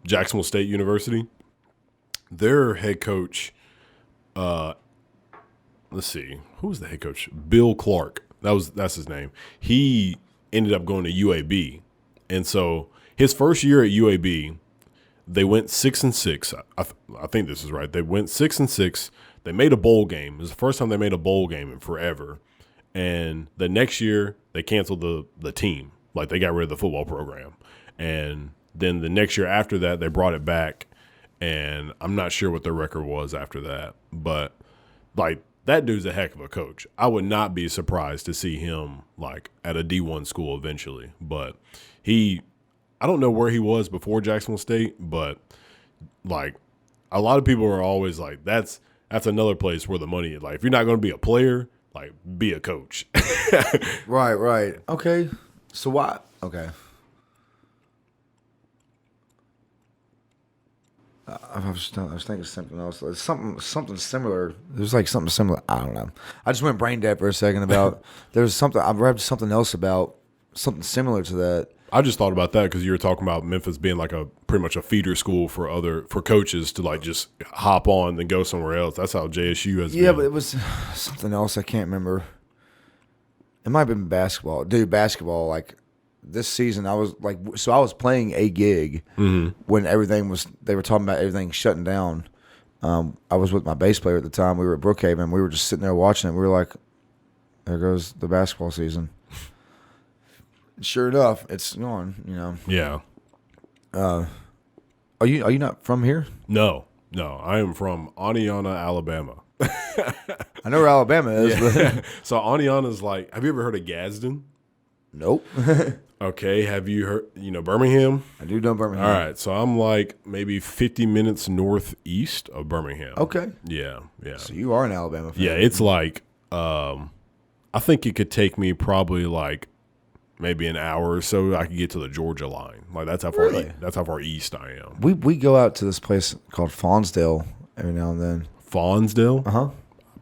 Jacksonville State University, their head coach, let's see, who was the head coach? Bill Clark. That's his name. He ended up going to UAB, and so his first year at UAB, they went 6-6. I think this is right. They went 6-6. They made a bowl game. It was the first time they made a bowl game in forever. And the next year, they canceled the team. Like, they got rid of the football program. And then the next year after that, they brought it back. And I'm not sure what their record was after that. But, like, that dude's a heck of a coach. I would not be surprised to see him, like, at a D1 school eventually. But I don't know where he was before Jacksonville State, but, like, a lot of people are always like, that's another place where the money is. Like, if you're not going to be a player, like, be a coach. Right. Okay. So why? Okay. I was thinking something else. Something similar. There's like something similar. I don't know. I just went brain dead for a second about. There's something. I've read something else about something similar to that. I just thought about that because you were talking about Memphis being like pretty much a feeder school for coaches to like just hop on and go somewhere else. That's how JSU has been. Yeah, but it was something else. I can't remember. It might have been basketball. Dude, basketball, like this season, I was playing a gig when they were talking about everything shutting down. I was with my bass player at the time. We were at Brookhaven. We were just sitting there watching it. We were like, there goes the basketball season. Sure enough, it's gone, you know. Yeah. Are you not from here? No. I am from Aniana, Alabama. I know where Alabama is, but So Aniana's like, have you ever heard of Gadsden? nope. Okay. Have you heard, Birmingham? I do know Birmingham. All right. So I'm like maybe 50 minutes northeast of Birmingham. Okay. Yeah. So you are an Alabama fan. Yeah. It's like, I think it could take me probably like maybe an hour or so. I could get to the Georgia line. Like that's how far. Really? That's how far east I am. We go out to this place called Fawnsdale every now and then. Fawnsdale? Uh-huh.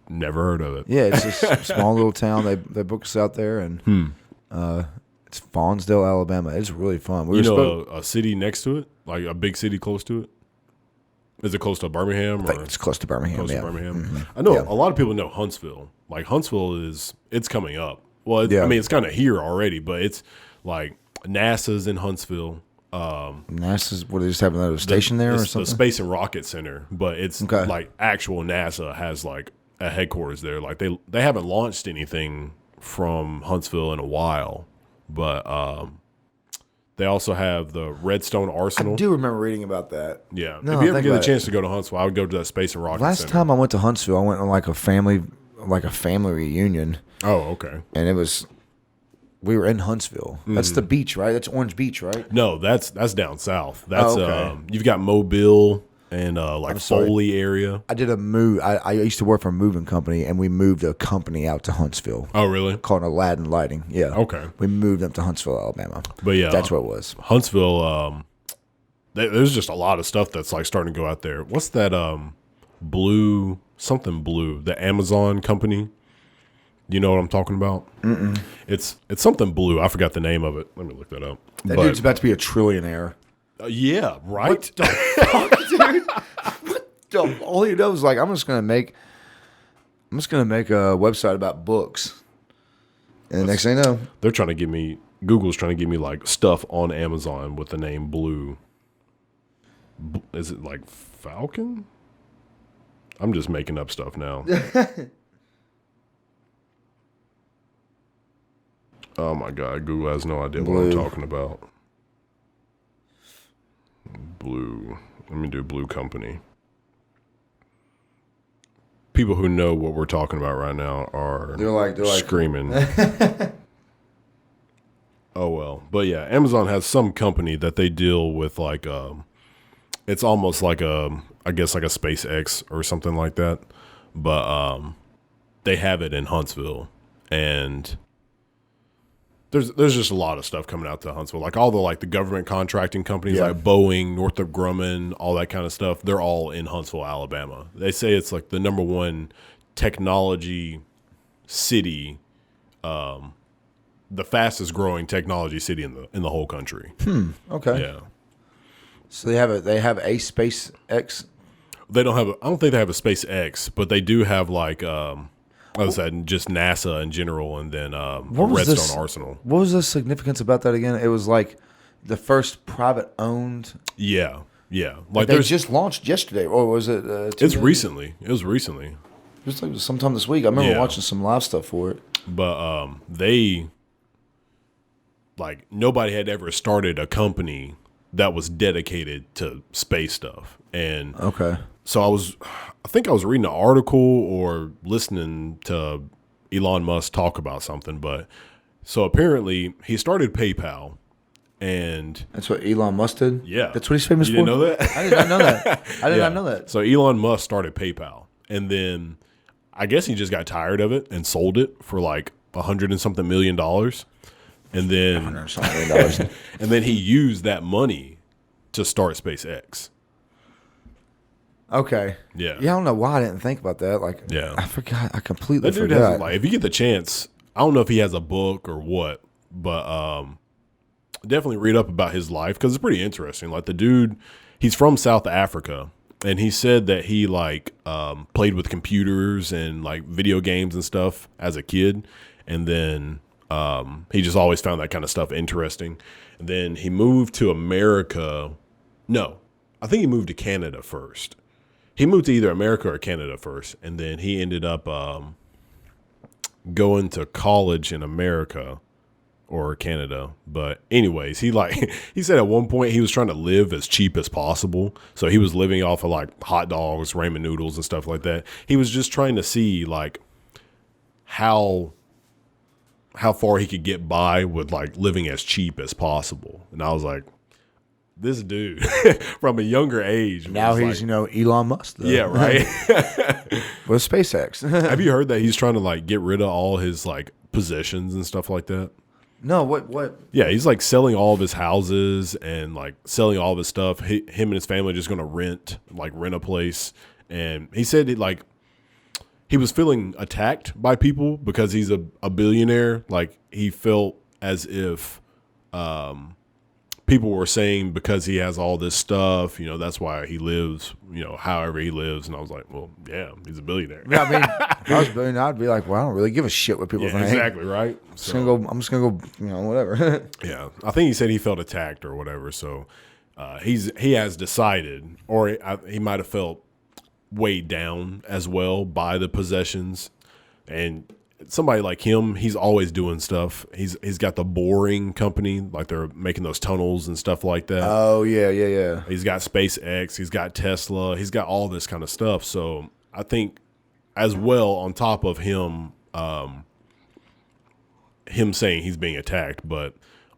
Never heard of it. Yeah, it's a small little town. They book us out there, and It's Fawnsdale, Alabama. It's really fun. You know a city next to it, like a big city close to it. Is it close to Birmingham? I think it's close to Birmingham. Close yeah. to Birmingham. Mm-hmm. I know Yeah. a lot of people know Huntsville. Like Huntsville it's coming up. Well, Yeah. I mean, it's kind of here already, but it's like NASA's in Huntsville. NASA's, what, they just have another station there or something? The Space and Rocket Center, but it's Okay. like actual NASA has like a headquarters there. Like they haven't launched anything from Huntsville in a while, but they also have the Redstone Arsenal. I do remember reading about that. Yeah. No, If you ever think get a about chance to go to Huntsville, I would go to that Space and Rocket Last Center. time I went to Huntsville, I went on like a family reunion, Oh, okay. and we were in Huntsville. That's the beach, right? That's Orange Beach, right? No, that's down south. That's okay. You've got Mobile and like sorry. Foley area. I did a move. I used to work for a moving company, and we moved a company out to Huntsville Oh, really? called Aladdin Lighting. Yeah. Okay. We moved them to Huntsville, Alabama. But yeah, That's what it was. Huntsville. There's just a lot of stuff that's like starting to go out there. What's that? Blue something blue. The Amazon company. You know what I'm talking about? Mm-mm. It's something blue. I forgot the name of it. Let me look that up. That dude's about to be a trillionaire. Yeah, right. What the fuck, dude? What the? All he knows is like, I'm just gonna make a website about books, and the next thing you know, They're trying to give me. Google's trying to give me like stuff on Amazon with the name Blue. Is it like Falcon? I'm just making up stuff now. Oh my God, Google has no idea what I'm talking about. Blue. Let me do Blue Company. People who know what we're talking about right now are they're like screaming. Oh well. But yeah, Amazon has some company that they deal with like it's almost like I guess like a SpaceX or something like that. But they have it in Huntsville, and there's just a lot of stuff coming out to Huntsville. Like all the government contracting companies like Boeing, Northrop Grumman, all that kind of stuff, they're all in Huntsville, Alabama. They say it's like the #1 technology city, the fastest growing technology city in the whole country. okay. Yeah. So they have a SpaceX. They don't have I don't think they have a SpaceX, but they do have like I said just NASA in general, and then a Redstone Arsenal. What was the significance about that again? It was like the first private owned. Yeah. Like They just launched yesterday, or was it? it's recently. It was recently. It was like sometime this week. I remember Yeah. watching some live stuff for it. But they like nobody had ever started a company that was dedicated to space stuff. And Okay. so I think I was reading an article or listening to Elon Musk talk about something, but so apparently he started PayPal, and That's what Elon Musk did? yeah, That's what he's famous you for? didn't know that? I did not know that. I did Yeah. not know that. So Elon Musk started PayPal, and then I guess he just got tired of it and sold it for like $100 and something million, and then $100 and then he used that money to start SpaceX. Okay. Yeah. Yeah, I don't know why I didn't think about that. Like, Yeah. I forgot. I completely That dude forgot. has like, if you get the chance, I don't know if he has a book or what, but definitely read up about his life because it's pretty interesting. Like the dude, he's from South Africa, and he said that he like played with computers and like video games and stuff as a kid, and then he just always found that kind of stuff interesting. And then he moved to America. No, I think he moved to Canada first. He moved to either America or Canada first, and then he ended up going to college in America or Canada. But anyways, he said at one point he was trying to live as cheap as possible. So he was living off of like hot dogs, ramen noodles, and stuff like that. He was just trying to see like how far he could get by with like living as cheap as possible. And I was like, this dude from a younger age. Now was he's, like, Elon Musk. Though. yeah, right. With SpaceX. Have you heard that he's trying to like get rid of all his like possessions and stuff like that? No, what? Yeah, he's like selling all of his houses and like selling all of his stuff. Him and his family are just going to rent a place. And he said he was feeling attacked by people because he's a billionaire. Like he felt as if people were saying because he has all this stuff, that's why he lives, however he lives. And I was like, well, yeah, he's a billionaire. Yeah, I mean, if I was a billionaire, I'd be like, well, I don't really give a shit what people think. Exactly, right? I'm just gonna go, whatever. Yeah, I think he said he felt attacked or whatever. So he has decided, or he might have felt weighed down as well by the possessions. And somebody like him, he's always doing stuff. He's got the boring company, like they're making those tunnels and stuff like that. Oh yeah. He's got SpaceX, he's got Tesla, he's got all this kind of stuff. So I think as well, on top of him saying he's being attacked, but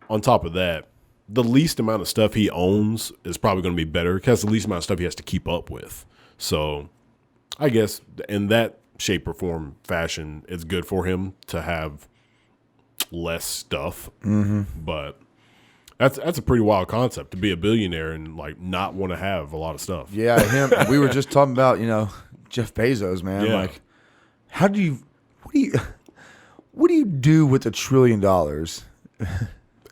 on top of that, the least amount of stuff he owns is probably going to be better because the least amount of stuff he has to keep up with. So I guess in that shape or form, fashion, it's good for him to have less stuff. Mm-hmm. But that's a pretty wild concept, to be a billionaire and like not want to have a lot of stuff. Yeah, him. We were just talking about Jeff Bezos, man. Yeah. Like, what do you do with $1 trillion?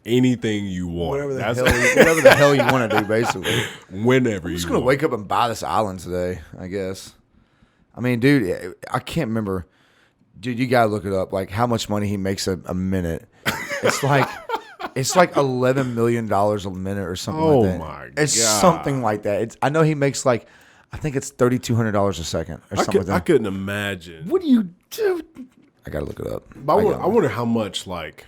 Anything you want. Whatever the hell you want to do, basically. Whenever you I'm just gonna wake up and buy this island today, I guess. I mean, dude, I can't remember. Dude, you gotta look it up. Like how much money he makes a minute. It's like $11 million a minute or something like that. Oh my god! It's something like that. I know he makes like, I think it's $3,200 a second or something like that. I couldn't imagine. What do you do? I gotta look it up. But I wonder how much. Like,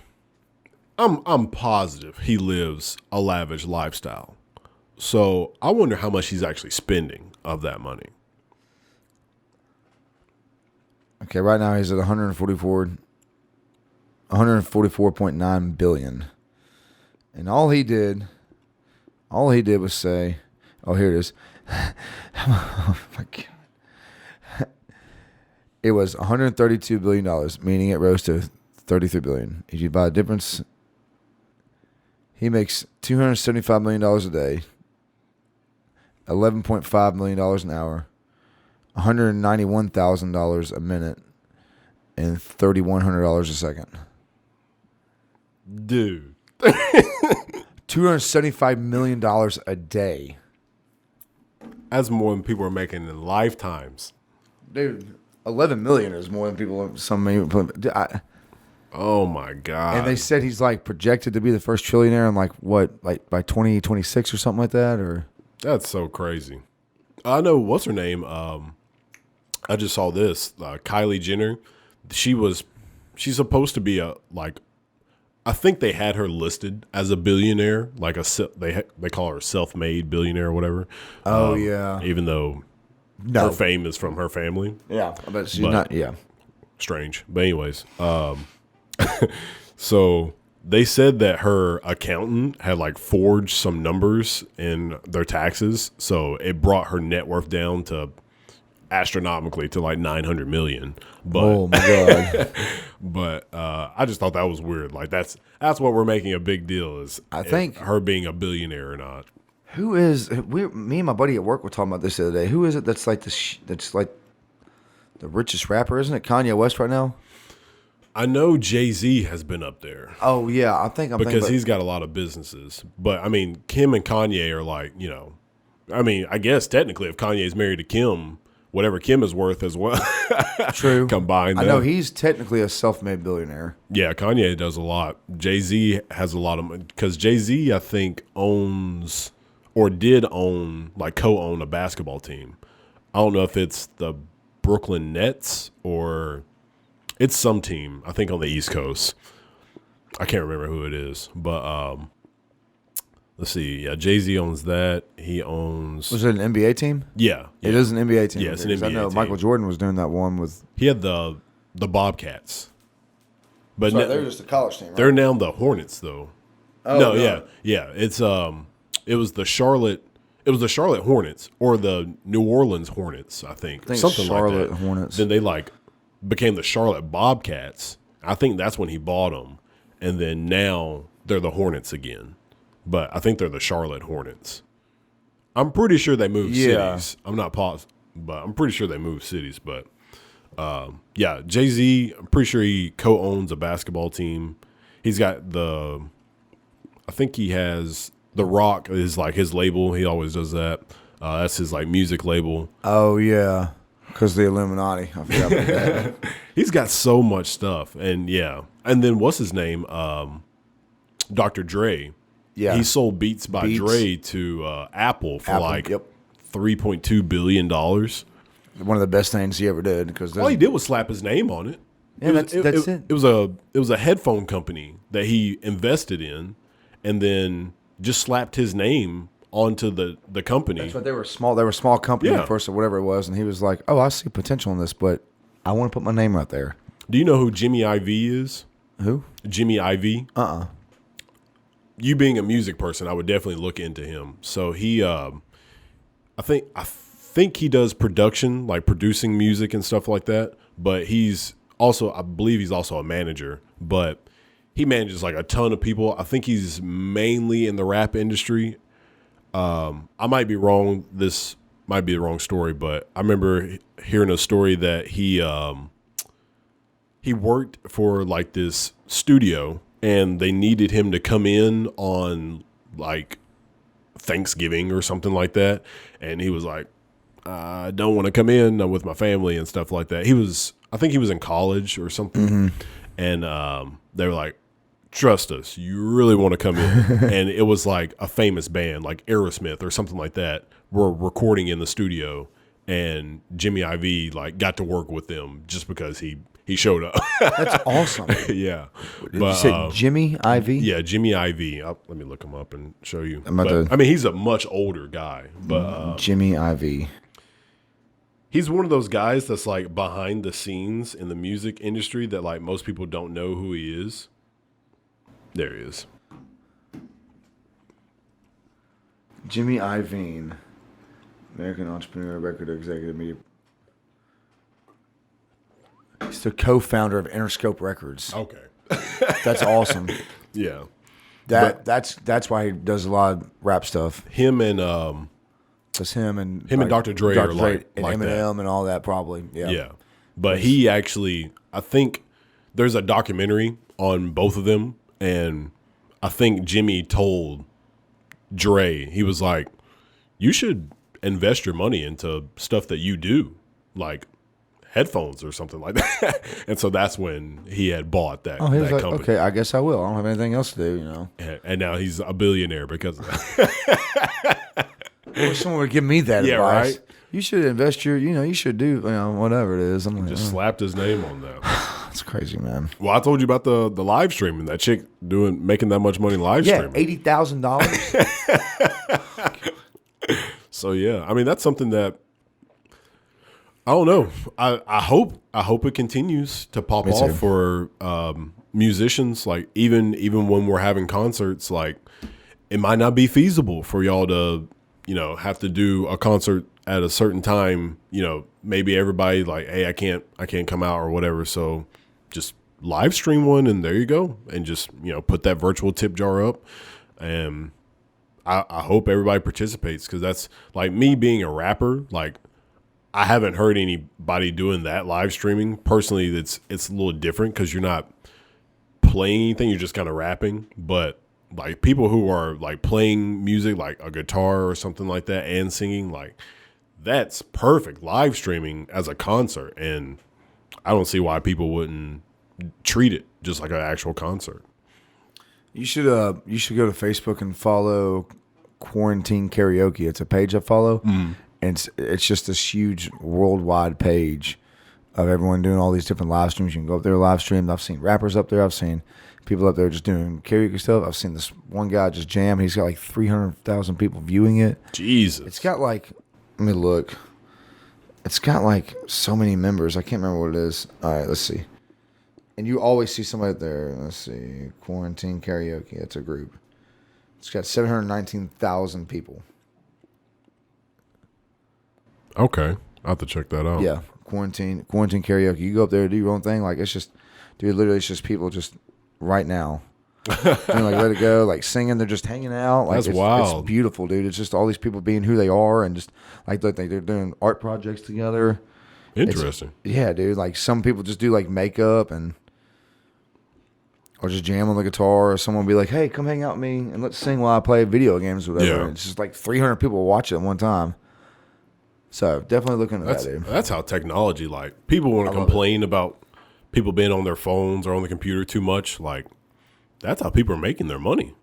I'm positive he lives a lavish lifestyle. So I wonder how much he's actually spending of that money. Okay, right now he's at 144.9 billion. And all he did was say, oh, here it is. Oh my God. It was $132 billion, meaning it rose to $33 billion. If you buy the difference, he makes $275 million a day, $11.5 million an hour, $191,000 a minute, and $3,100 a second. Dude. $275 million a day. That's more than people are making in lifetimes. Dude, 11 million is more than people. Oh my God. And they said he's like projected to be the first trillionaire in like by 2026 or something like that, or. That's so crazy. I know, what's her name? I just saw this. Kylie Jenner. She's supposed to be I think they had her listed as a billionaire, like they call her self-made billionaire or whatever. Oh yeah. Even though her fame is from her family. Yeah, but she's not. Yeah. Strange, but anyways, so they said that her accountant had like forged some numbers in their taxes, so it brought her net worth down to astronomically to like 900 million. But oh my God. But I just thought that was weird. Like that's what we're making a big deal is. I think her being a billionaire or not. Who is me and my buddy at work were talking about this the other day. Who is it that's like that's like the richest rapper? Isn't it Kanye West right now? I know Jay-Z has been up there. Oh yeah, I think because he's got a lot of businesses. But I mean, Kim and Kanye are like, I mean, I guess technically if Kanye's married to Kim, whatever Kim is worth as well. True. Combined. I know he's technically a self-made billionaire. Yeah, Kanye does a lot. Jay-Z has a lot of money because Jay-Z, I think, owns or did own, like co-own a basketball team. I don't know if it's the Brooklyn Nets or it's some team, I think on the East Coast. I can't remember who it is, but let's see. Yeah, Jay-Z owns that. He owns. Was it an NBA team? Yeah. It is an NBA team. Yeah, it's an NBA I know team. Michael Jordan was doing that one with. He had the Bobcats. But Sorry, they were just a college team, right? They're now the Hornets, though. Oh, no, God. yeah. It's it was the Charlotte Hornets or the New Orleans Hornets, I think something Charlotte like that. Hornets. Then they became the Charlotte Bobcats. I think that's when he bought them, and then now they're the Hornets again. But I think they're the Charlotte Hornets. I'm pretty sure they moved cities. I'm not positive, but I'm pretty sure they moved cities. But yeah, Jay-Z, I'm pretty sure he co-owns a basketball team. He's got I think he has The Rock is like his label. He always does that. That's his like music label. Oh yeah, because the Illuminati. I forgot about that. He's got so much stuff, and and then what's his name? Dr. Dre. Yeah, he sold Beats by Dre to Apple for $3.2 billion. One of the best things he ever did. Because all he did was slap his name on it. Yeah, that's it. It was a headphone company that he invested in, and then just slapped his name onto the company. That's what they were small. They were a small company at first, or whatever it was, and he was like, "Oh, I see potential in this, but I want to put my name right there." Do you know who Jimmy IV is? Who? Jimmy IV. You being a music person, I would definitely look into him. So he, I think he does production, like producing music and stuff like that. But he's also, I believe he's also a manager. But he manages like a ton of people. I think he's mainly in the rap industry. I might be wrong. This might be the wrong story, but I remember hearing a story that he worked for like this studio, and they needed him to come in on like Thanksgiving or something like that. And he was like, I don't want to come in. I'm with my family and stuff like that. I think he was in college or something. And they were like, trust us, you really want to come in. And it was like a famous band like Aerosmith or something like that were recording in the studio. And Jimmy IV like got to work with them just because he showed up. That's awesome. Yeah. Did you say Jimmy IV? Yeah, Jimmy IV. Let me look him up and show you. I mean, he's a much older guy. But Jimmy IV. He's one of those guys that's like behind the scenes in the music industry that like most people don't know who he is. There he is. Jimmy Iovine, American entrepreneur, record executive, media. He's the co-founder of Interscope Records. Okay. That's awesome. Yeah. That's why he does a lot of rap stuff. Him and Dr. Dre are like Eminem that. And all that probably. Yeah. Yeah. But he actually, I think there's a documentary on both of them, and I think Jimmy told Dre, he was like, you should invest your money into stuff that you do, like headphones or something like that. And so that's when he had bought that, he was like, company. Okay, I guess I will. I don't have anything else to do, you know. And now he's a billionaire because of that. I wish someone would give me that advice. Right? You should invest you should do, whatever it is. I'm like, just slapped his name on that. That's crazy, man. Well, I told you about the live streaming. That chick making that much money live streaming. $80,000. So yeah, I mean that's something that I don't know. I hope it continues to pop off for musicians. Like even when we're having concerts, like it might not be feasible for y'all to have to do a concert at a certain time. Maybe everybody like, hey, I can't come out or whatever. So just live stream one, and there you go, and just put that virtual tip jar up, and I hope everybody participates, because that's like me being a rapper. Like I haven't heard anybody doing that live streaming personally. It's a little different because you're not playing anything; you're just kind of rapping. But like people who are like playing music, like a guitar or something like that, and singing, like that's perfect live streaming as a concert, and I don't see why people wouldn't treat it just like an actual concert. You should go to Facebook and follow Quarantine Karaoke. It's a page I follow, and it's just this huge worldwide page of everyone doing all these different live streams. You can go up there live stream. I've seen rappers up there. I've seen people up there just doing karaoke stuff. I've seen this one guy just jam. He's got like 300,000 people viewing it. Jesus. It's got like, let me look. It's got like so many members. I can't remember what it is. All right, let's see. And you always see somebody up there. Let's see. Quarantine Karaoke. It's a group. It's got 719,000 people. Okay. I'll have to check that out. Yeah. Quarantine Karaoke. You go up there, do your own thing. Like, it's just, dude, literally it's just people just right now. And like let it go, like singing, they're just hanging out. Like, that's wild. It's beautiful, dude. It's just all these people being who they are, and just like they're doing art projects together. Interesting. Yeah, dude. Like some people just do like makeup, and or just jam on the guitar, or someone will be like, "Hey, come hang out with me and let's sing while I play video games or whatever." Yeah. And it's just like 300 people watch it at one time. So definitely look into that, dude. That's how technology, like, people want to complain about people being on their phones or on the computer too much. Like, that's how people are making their money.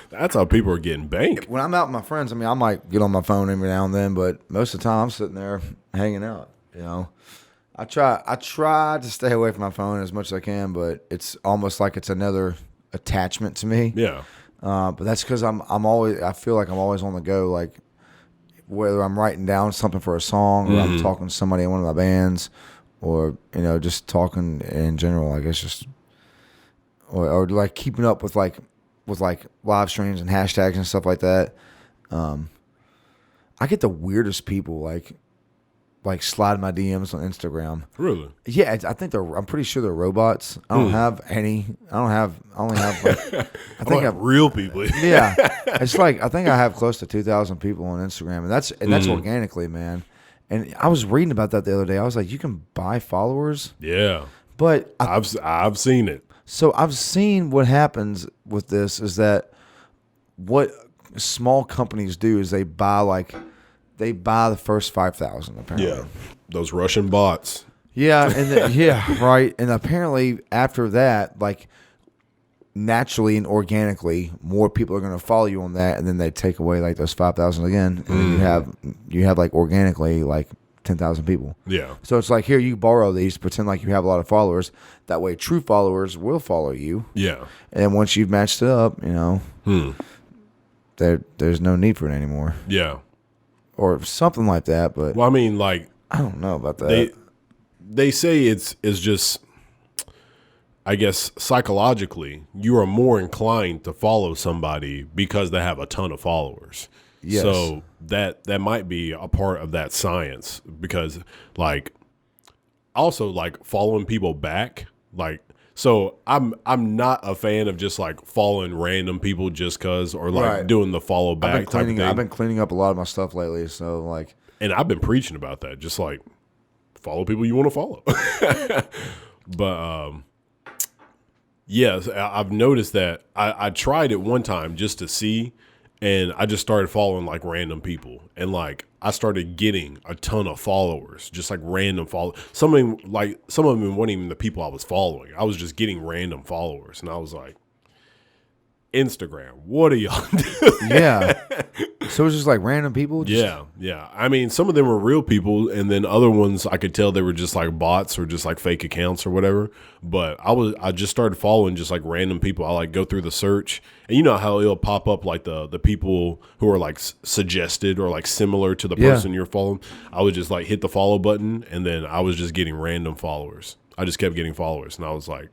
That's how people are getting banked. When I'm out with my friends, I mean, I might get on my phone every now and then, but most of the time I'm sitting there hanging out. You know, I try to stay away from my phone as much as I can, but it's almost like it's another attachment to me. Yeah. But that's because I feel like I'm always on the go. Like whether I'm writing down something for a song, or I'm talking to somebody in one of my bands, or just talking in general. I guess just or like keeping up with live streams and hashtags and stuff like that. I get the weirdest people like slide my DMs on Instagram. Really? Yeah, I think I'm pretty sure they're robots. I don't have any. I only have like. I think I have real people. Yeah, it's like I think I have close to 2,000 people on Instagram, and that's organically, man. And I was reading about that the other day. I was like, you can buy followers. Yeah. But I've seen it. So I've seen what happens with this is that what small companies do is they buy the first 5,000 apparently. Yeah. Those Russian bots. Yeah, and right. And apparently after that, like naturally and organically, more people are going to follow you on that, and then they take away like those 5,000 again, and then you have like organically like 10,000 people. Yeah. So it's like, here, you borrow these, pretend like you have a lot of followers. That way, true followers will follow you. Yeah. And once you've matched it up, there's no need for it anymore. Yeah. Or something like that. But well, I mean, like, I don't know about that. They say it's just, I guess, psychologically, you are more inclined to follow somebody because they have a ton of followers. Yes. So that might be a part of that science, because like also like following people back, like, so I'm not a fan of just like following random people just cause, or like doing the follow back type of thing. I've been cleaning up a lot of my stuff lately, so like, and I've been preaching about that, just like follow people you want to follow. But yes, I've noticed that I tried it one time just to see. And I just started following like random people, and like I started getting a ton of followers, just like random followers. Some of them weren't even the people I was following. I was just getting random followers, and I was like, Instagram, what are y'all doing? Yeah. So it's just like random people? Yeah. I mean, some of them were real people, and then other ones I could tell they were just like bots or just like fake accounts or whatever. But I just started following just like random people. I like go through the search, and you know how it'll pop up like the people who are like suggested or like similar to the person you're following. I would just like hit the follow button, and then I was just getting random followers. I just kept getting followers, and I was like,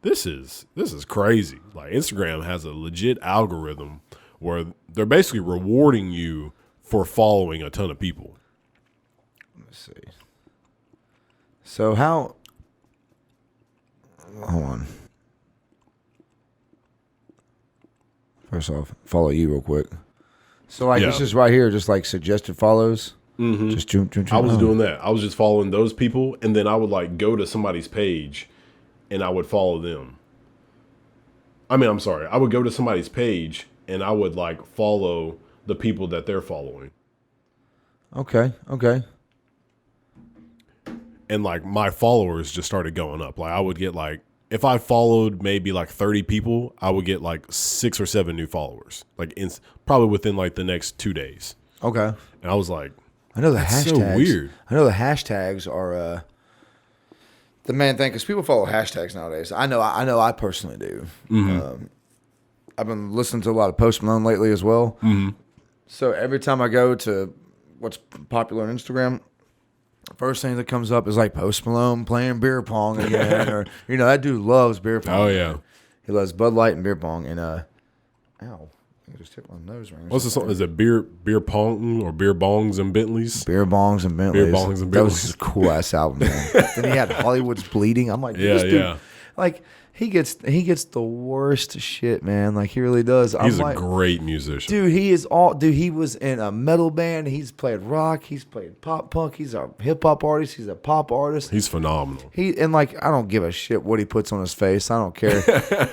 This is crazy. Like, Instagram has a legit algorithm where they're basically rewarding you for following a ton of people. Let's see. So hold on. First off, follow you real quick. So like this is right here, just like suggested follows. Mm-hmm. Just I was doing that. I was just following those people, and then I would like go to somebody's page and I would follow them. I mean, I'm sorry. I would go to somebody's page and I would like follow the people that they're following. Okay. And like my followers just started going up. Like I would get like, if I followed maybe like 30 people, I would get like 6 or 7 new followers, like probably within like the next 2 days. Okay. And I was like, I know the that's hashtags. so weird. I know the hashtags are the main thing, because people follow hashtags nowadays. I know I personally do. Mm-hmm. I've been listening to a lot of Post Malone lately as well. Mm-hmm. So every time I go to what's popular on Instagram, first thing that comes up is like Post Malone playing beer pong again, or that dude loves beer pong. Oh yeah, he loves Bud Light and beer pong. And ow, I just hit my nose ring. What's the song? Is it beer pong or beer bongs and Bentleys? Beer bongs and Bentleys. Beer bongs and Bentleys. That was a cool ass album, man. Then he had Hollywood's Bleeding. I'm like, this dude, like, he gets the worst shit, man. Like he really does. He's I'm a great musician. dude. He was in a metal band. He's played rock. He's played pop punk. He's a hip hop artist. He's a pop artist. He's phenomenal. I don't give a shit what he puts on his face. I don't care.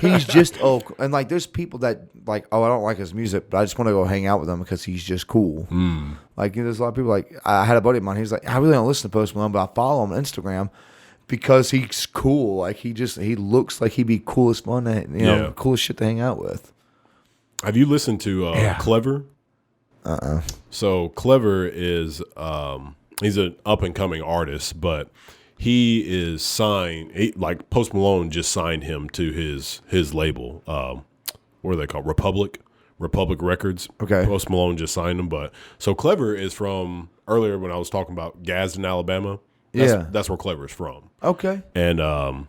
He's just and like there's people that like, oh, I don't like his music, but I just want to go hang out with him because he's just cool. Like there's a lot of people like I had a buddy of mine. He's like, I really don't listen to Post Malone, but I follow him on Instagram because he's cool. Like he looks like he'd be cool as fun, coolest shit to hang out with. Have you listened to Clever? So Clever is he's an up and coming artist, but he is signed. Like Post Malone just signed him to his label. What are they called? Republic Records. Okay. Post Malone just signed him, but so Clever is from earlier when I was talking about Gadsden, Alabama. That's where Clever is from. Okay. And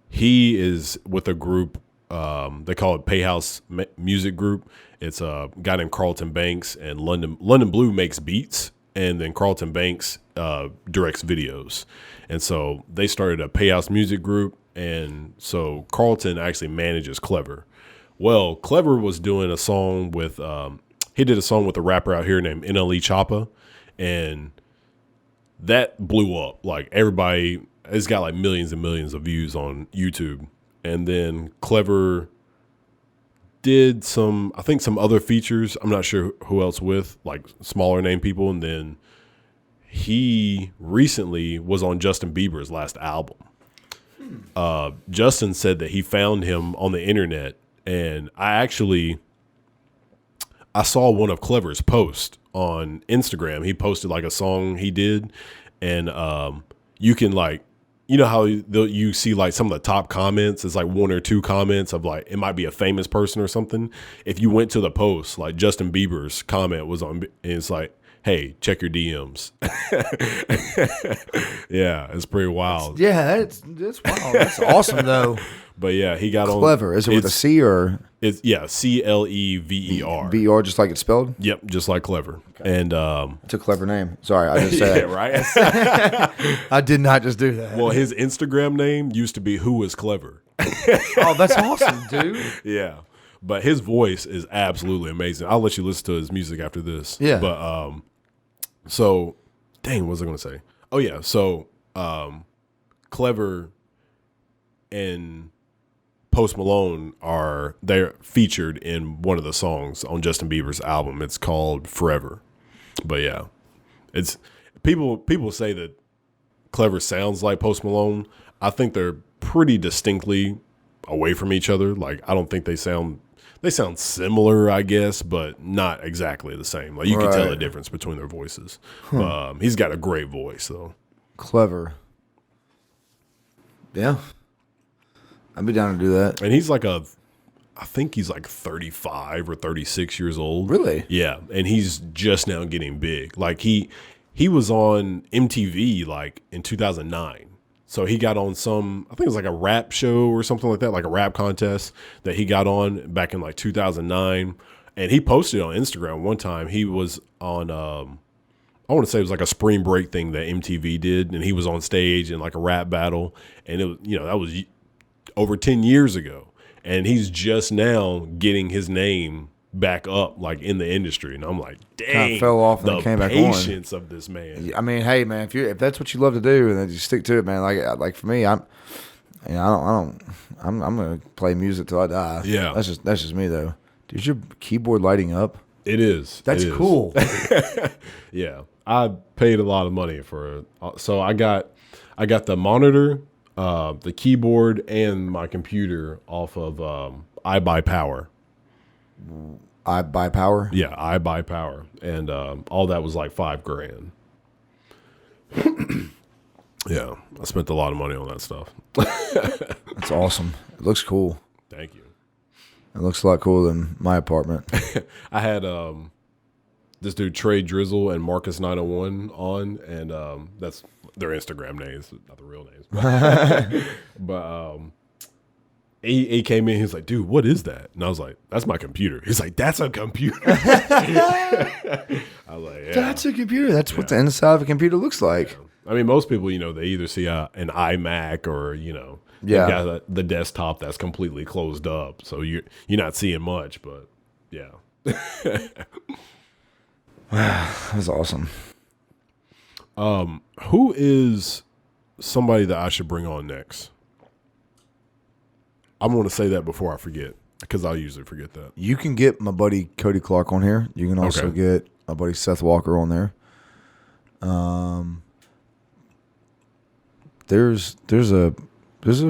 he is with a group. They call it Payhouse Music Group. It's a guy named Carlton Banks, and London Blue makes beats, and then Carlton Banks directs videos. And so they started a Payhouse Music Group, and so Carlton actually manages Clever. Well, Clever was doing a song with he did a song with a rapper out here named NLE Choppa, and that blew up. Like everybody, it's got like millions and millions of views on YouTube. And then Clever did some other features. I'm not sure who else with, like smaller name people. And then he recently was on Justin Bieber's last album. Justin said that he found him on the internet, and I saw one of Clever's posts on Instagram. He posted like a song he did, and you can like, you know how you see like some of the top comments, it's like one or two comments of like, it might be a famous person or something. If you went to the post, like Justin Bieber's comment was on, and it's like, hey, check your DMs. Yeah, it's pretty wild. That's wild. That's awesome though. But yeah, he got Clever. Is it with a C or? It's Clever. VR, just like it's spelled? Yep, just like Clever. Okay. And it's a clever name. Sorry, I just said right? I did not just do that. Well, his Instagram name used to be Who Is Clever. Oh, that's awesome, dude. Yeah. But his voice is absolutely amazing. I'll let you listen to his music after this. Yeah. But so dang, what was I gonna say? Oh yeah, so Clever and Post Malone they're featured in one of the songs on Justin Bieber's album. It's called Forever. But yeah, it's people say that Clever sounds like Post Malone. I think they're pretty distinctly away from each other. Like I don't think they sound similar, I guess, but not exactly the same. Like you can tell the difference between their voices. He's got a great voice though. Clever. Yeah. I'd be down to do that. And he's like I think he's like 35 or 36 years old. Really? Yeah. And he's just now getting big. Like he was on MTV like in 2009. So he got on I think it was like a rap show or something like that, like a rap contest that he got on back in like 2009. And he posted on Instagram one time. He was on, I want to say it was like a spring break thing that MTV did. And he was on stage in like a rap battle. And it was, that was over 10 years ago, and he's just now getting his name back up like in the industry, and I'm like, dang, kind of fell off and came back on. The patience of this man. I mean, hey man, if that's what you love to do, then you stick to it, man. Like for me, I'm gonna play music till I die. Yeah, that's just me though. Is your keyboard lighting up? It is. That's cool. Yeah, I paid a lot of money for it, so I got the monitor, the keyboard, and my computer off of iBuyPower. iBuyPower? Yeah, iBuyPower. And all that was like $5,000. Yeah, I spent a lot of money on that stuff. That's awesome. It looks cool. Thank you. It looks a lot cooler than my apartment. I had this dude Trey Drizzle and Marcus 901 on, and that's their Instagram names, not the real names. But he came in, he was like, dude, what is that? And I was like, that's my computer. He's like, that's a computer. I was like, yeah. That's a computer. That's what the inside of a computer looks like. Yeah. I mean, most people, they either see an iMac or, Yeah. You've got the desktop that's completely closed up, so you're not seeing much. But yeah, That was awesome. who is somebody that I should bring on next? I'm going to say that before I forget, because I usually forget that. You can get my buddy Cody Clark on here. You can also get my buddy Seth Walker on there. There's a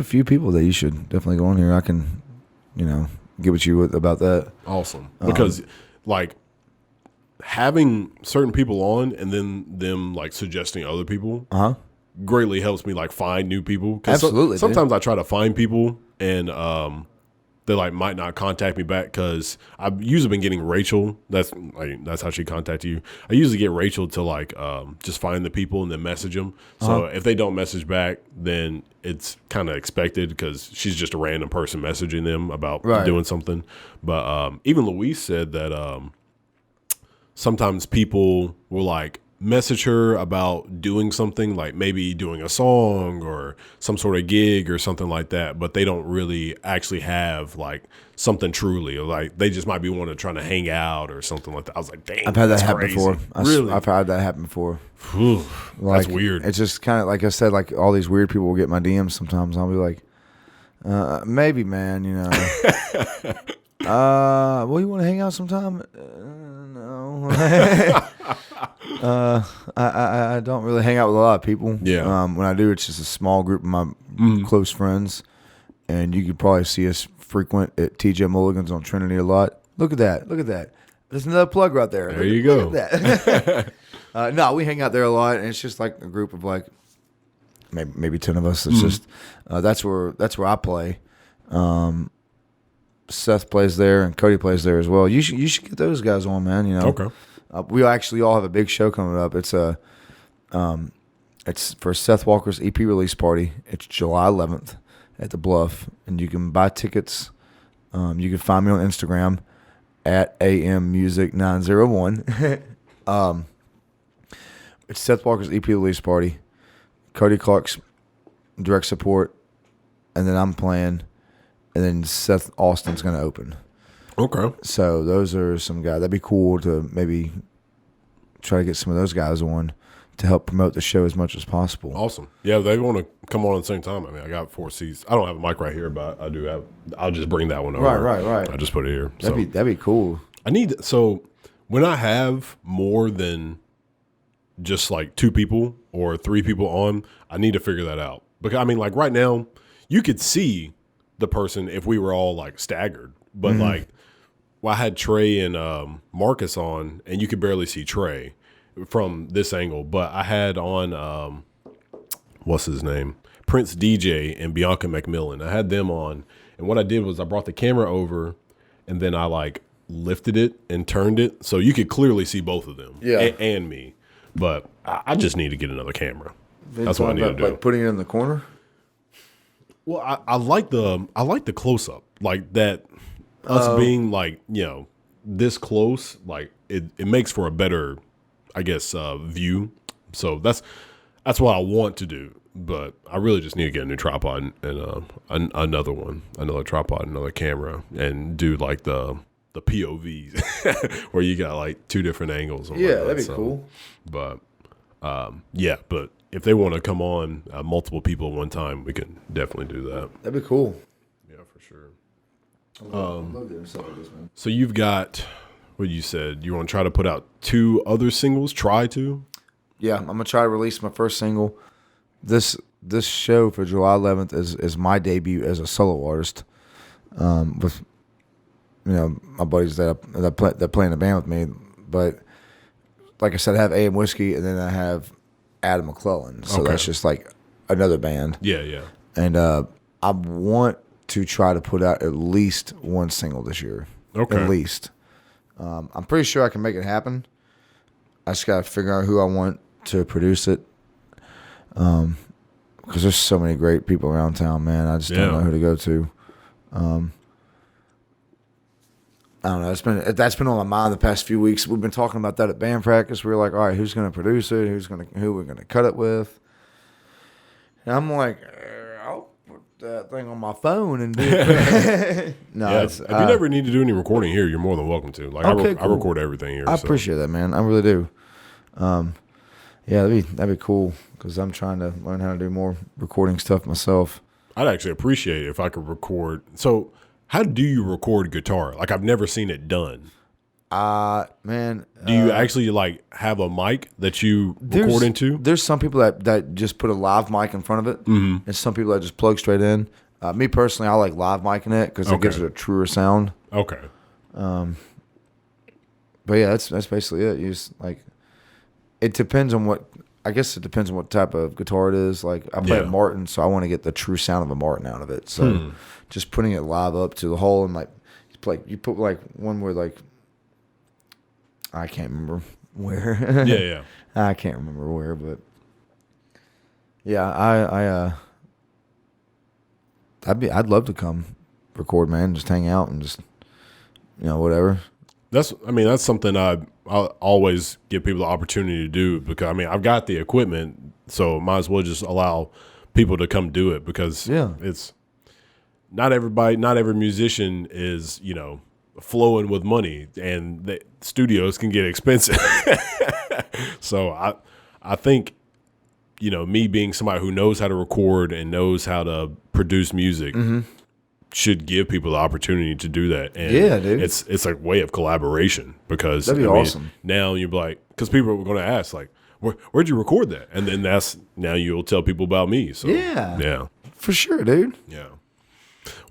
few people that you should definitely go on here. I can, get with you about that. Awesome. Because like having certain people on and then them like suggesting other people greatly helps me like find new people. 'Cause Absolutely. Sometimes I try to find people and they like might not contact me back, because I've usually been getting Rachel. That's how she contacted you. I usually get Rachel to like just find the people and then message them. So if they don't message back, then it's kind of expected, because she's just a random person messaging them about doing something. But even Louise said that sometimes people will like message her about doing something, like maybe doing a song or some sort of gig or something like that, but they don't really actually have like something truly, or like they just might be trying to hang out or something like that. I was like, dang, I've had that happen crazy. before. Really? I've had that happen before. Like, that's weird. It's just kind of like I said, like all these weird people will get my DMs sometimes. I'll be like, maybe, man, well, you want to hang out sometime? No. I don't really hang out with a lot of people. Yeah. When I do, it's just a small group of my close friends, and you could probably see us frequent at TJ Mulligan's on Trinity a lot. Look at that. There's another plug right there. There you go. Look at that. No, we hang out there a lot, and it's just like a group of like maybe 10 of us. It's just that's where I play. Seth plays there, and Cody plays there as well. You should get those guys on, man. Okay. We actually all have a big show coming up. It's it's for Seth Walker's EP release party. It's July 11th at the Bluff, and you can buy tickets. You can find me on Instagram at ammusic901. It's Seth Walker's EP release party. Cody Clark's direct support, and then I'm playing, and then Seth Austin's going to open. Okay. So those are some guys. That'd be cool to maybe try to get some of those guys on to help promote the show as much as possible. Awesome. Yeah, they want to come on at the same time. I mean, I got 4 seats. I don't have a mic right here, but I do have. I'll just bring that one over. Right. I just put it here. That'd be cool. So when I have more than just like 2 people or 3 people on, I need to figure that out. Because I mean, like right now, you could see the person if we were all like staggered, but like. Well, I had Trey and Marcus on, and you could barely see Trey from this angle. But I had on, what's his name? Prince DJ and Bianca McMillan. I had them on, and what I did was I brought the camera over, and then I like lifted it and turned it, so you could clearly see both of them, and me. But I just need to get another camera. That's what I need to do. Like putting it in the corner. Well, I like the close up, like that. Us being like, this close, like it makes for a better, I guess, view. So that's what I want to do. But I really just need to get a new tripod and another tripod, another camera, and do like the POVs where you got like 2 different angles. Yeah, that'd be cool. But but if they want to come on multiple people at one time, we can definitely do that. That'd be cool. Yeah, for sure. Love doing stuff like this, man. So you've got what you said. You want to try to put out 2 other singles? Try to? Yeah, I'm gonna try to release my first single. This show for July 11th is my debut as a solo artist. With my buddies that play in the band with me. But like I said, I have AM Whiskey, and then I have Adam McClelland. So that's just like another band. Yeah. And I want to try to put out at least 1 single this year. Okay. At least. I'm pretty sure I can make it happen. I just got to figure out who I want to produce it. Because there's so many great people around town, man. I just don't know who to go to. I don't know. That's been on my mind the past few weeks. We've been talking about that at band practice. We were like, all right, who's going to produce it? Who we're going to cut it with? And I'm like, that thing on my phone and do it. No, Yeah, if you never need to do any recording here, you're more than welcome to. Like Okay, I cool. record everything here. I so. appreciate that, man. I really do. Yeah, that'd be cool because I'm trying to learn how to do more recording stuff myself. I'd actually appreciate it if I could record. So, how do you record guitar? Like, I've never seen it done. Man, Do you actually like have a mic that you record into? There's some people that just put a live mic in front of it, and some people that just plug straight in. Me personally, I like live micing it because it gives it a truer sound. Okay. But yeah, that's basically it. You just like, it depends on what. I guess it depends on what type of guitar it is. Like I play a Martin, so I want to get the true sound of a Martin out of it. So just putting it live up to the hole and like you put like one where like I can't remember where. Yeah. I can't remember where, but yeah, I'd love to come record, man. Just hang out and just whatever. That's something I'll always give people the opportunity to do because I've got the equipment, so might as well just allow people to come do it because it's not every musician is flowing with money, and the studios can get expensive. So I think me being somebody who knows how to record and knows how to produce music should give people the opportunity to do that. And yeah, dude, it's a way of collaboration because that'd be awesome. Now you're like, because people are going to ask like, where'd you record that? And then now you'll tell people about me. So yeah, for sure, dude. Yeah.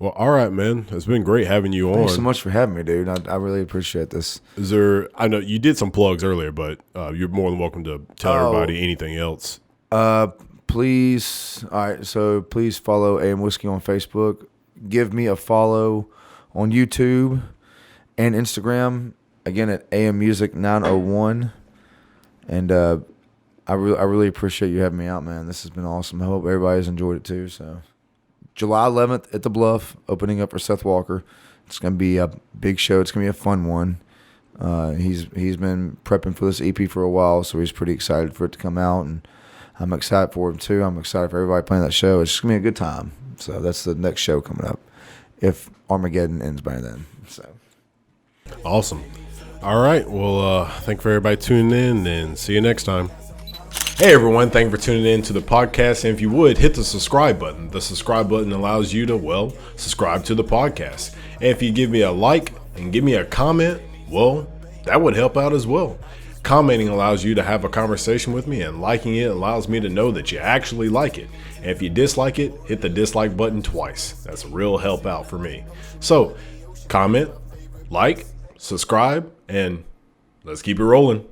Well, all right, man. It's been great having you on. Thanks so much for having me, dude. I really appreciate this. I know you did some plugs earlier, but you're more than welcome to tell everybody anything else. Please. All right. So please follow AM Whiskey on Facebook. Give me a follow on YouTube and Instagram. Again at AM Music 901. And I really appreciate you having me out, man. This has been awesome. I hope everybody's enjoyed it too. So July 11th at the Bluff, opening up for Seth Walker. It's gonna be a big show. It's gonna be a fun one. He's been prepping for this EP for a while, so he's pretty excited for it to come out, and I'm excited for him too. I'm excited for everybody playing that show. It's just gonna be a good time. So that's the next show coming up, if Armageddon ends by then. So awesome. All right. Well, thank you for everybody tuning in, and see you next time. Hey everyone, thank you for tuning in to the podcast. And if you would, hit the subscribe button. The subscribe button allows you to, subscribe to the podcast. And if you give me a like and give me a comment, that would help out as well. Commenting allows you to have a conversation with me, and liking it allows me to know that you actually like it. And if you dislike it, hit the dislike button twice. That's a real help out for me. So comment, like, subscribe, and let's keep it rolling.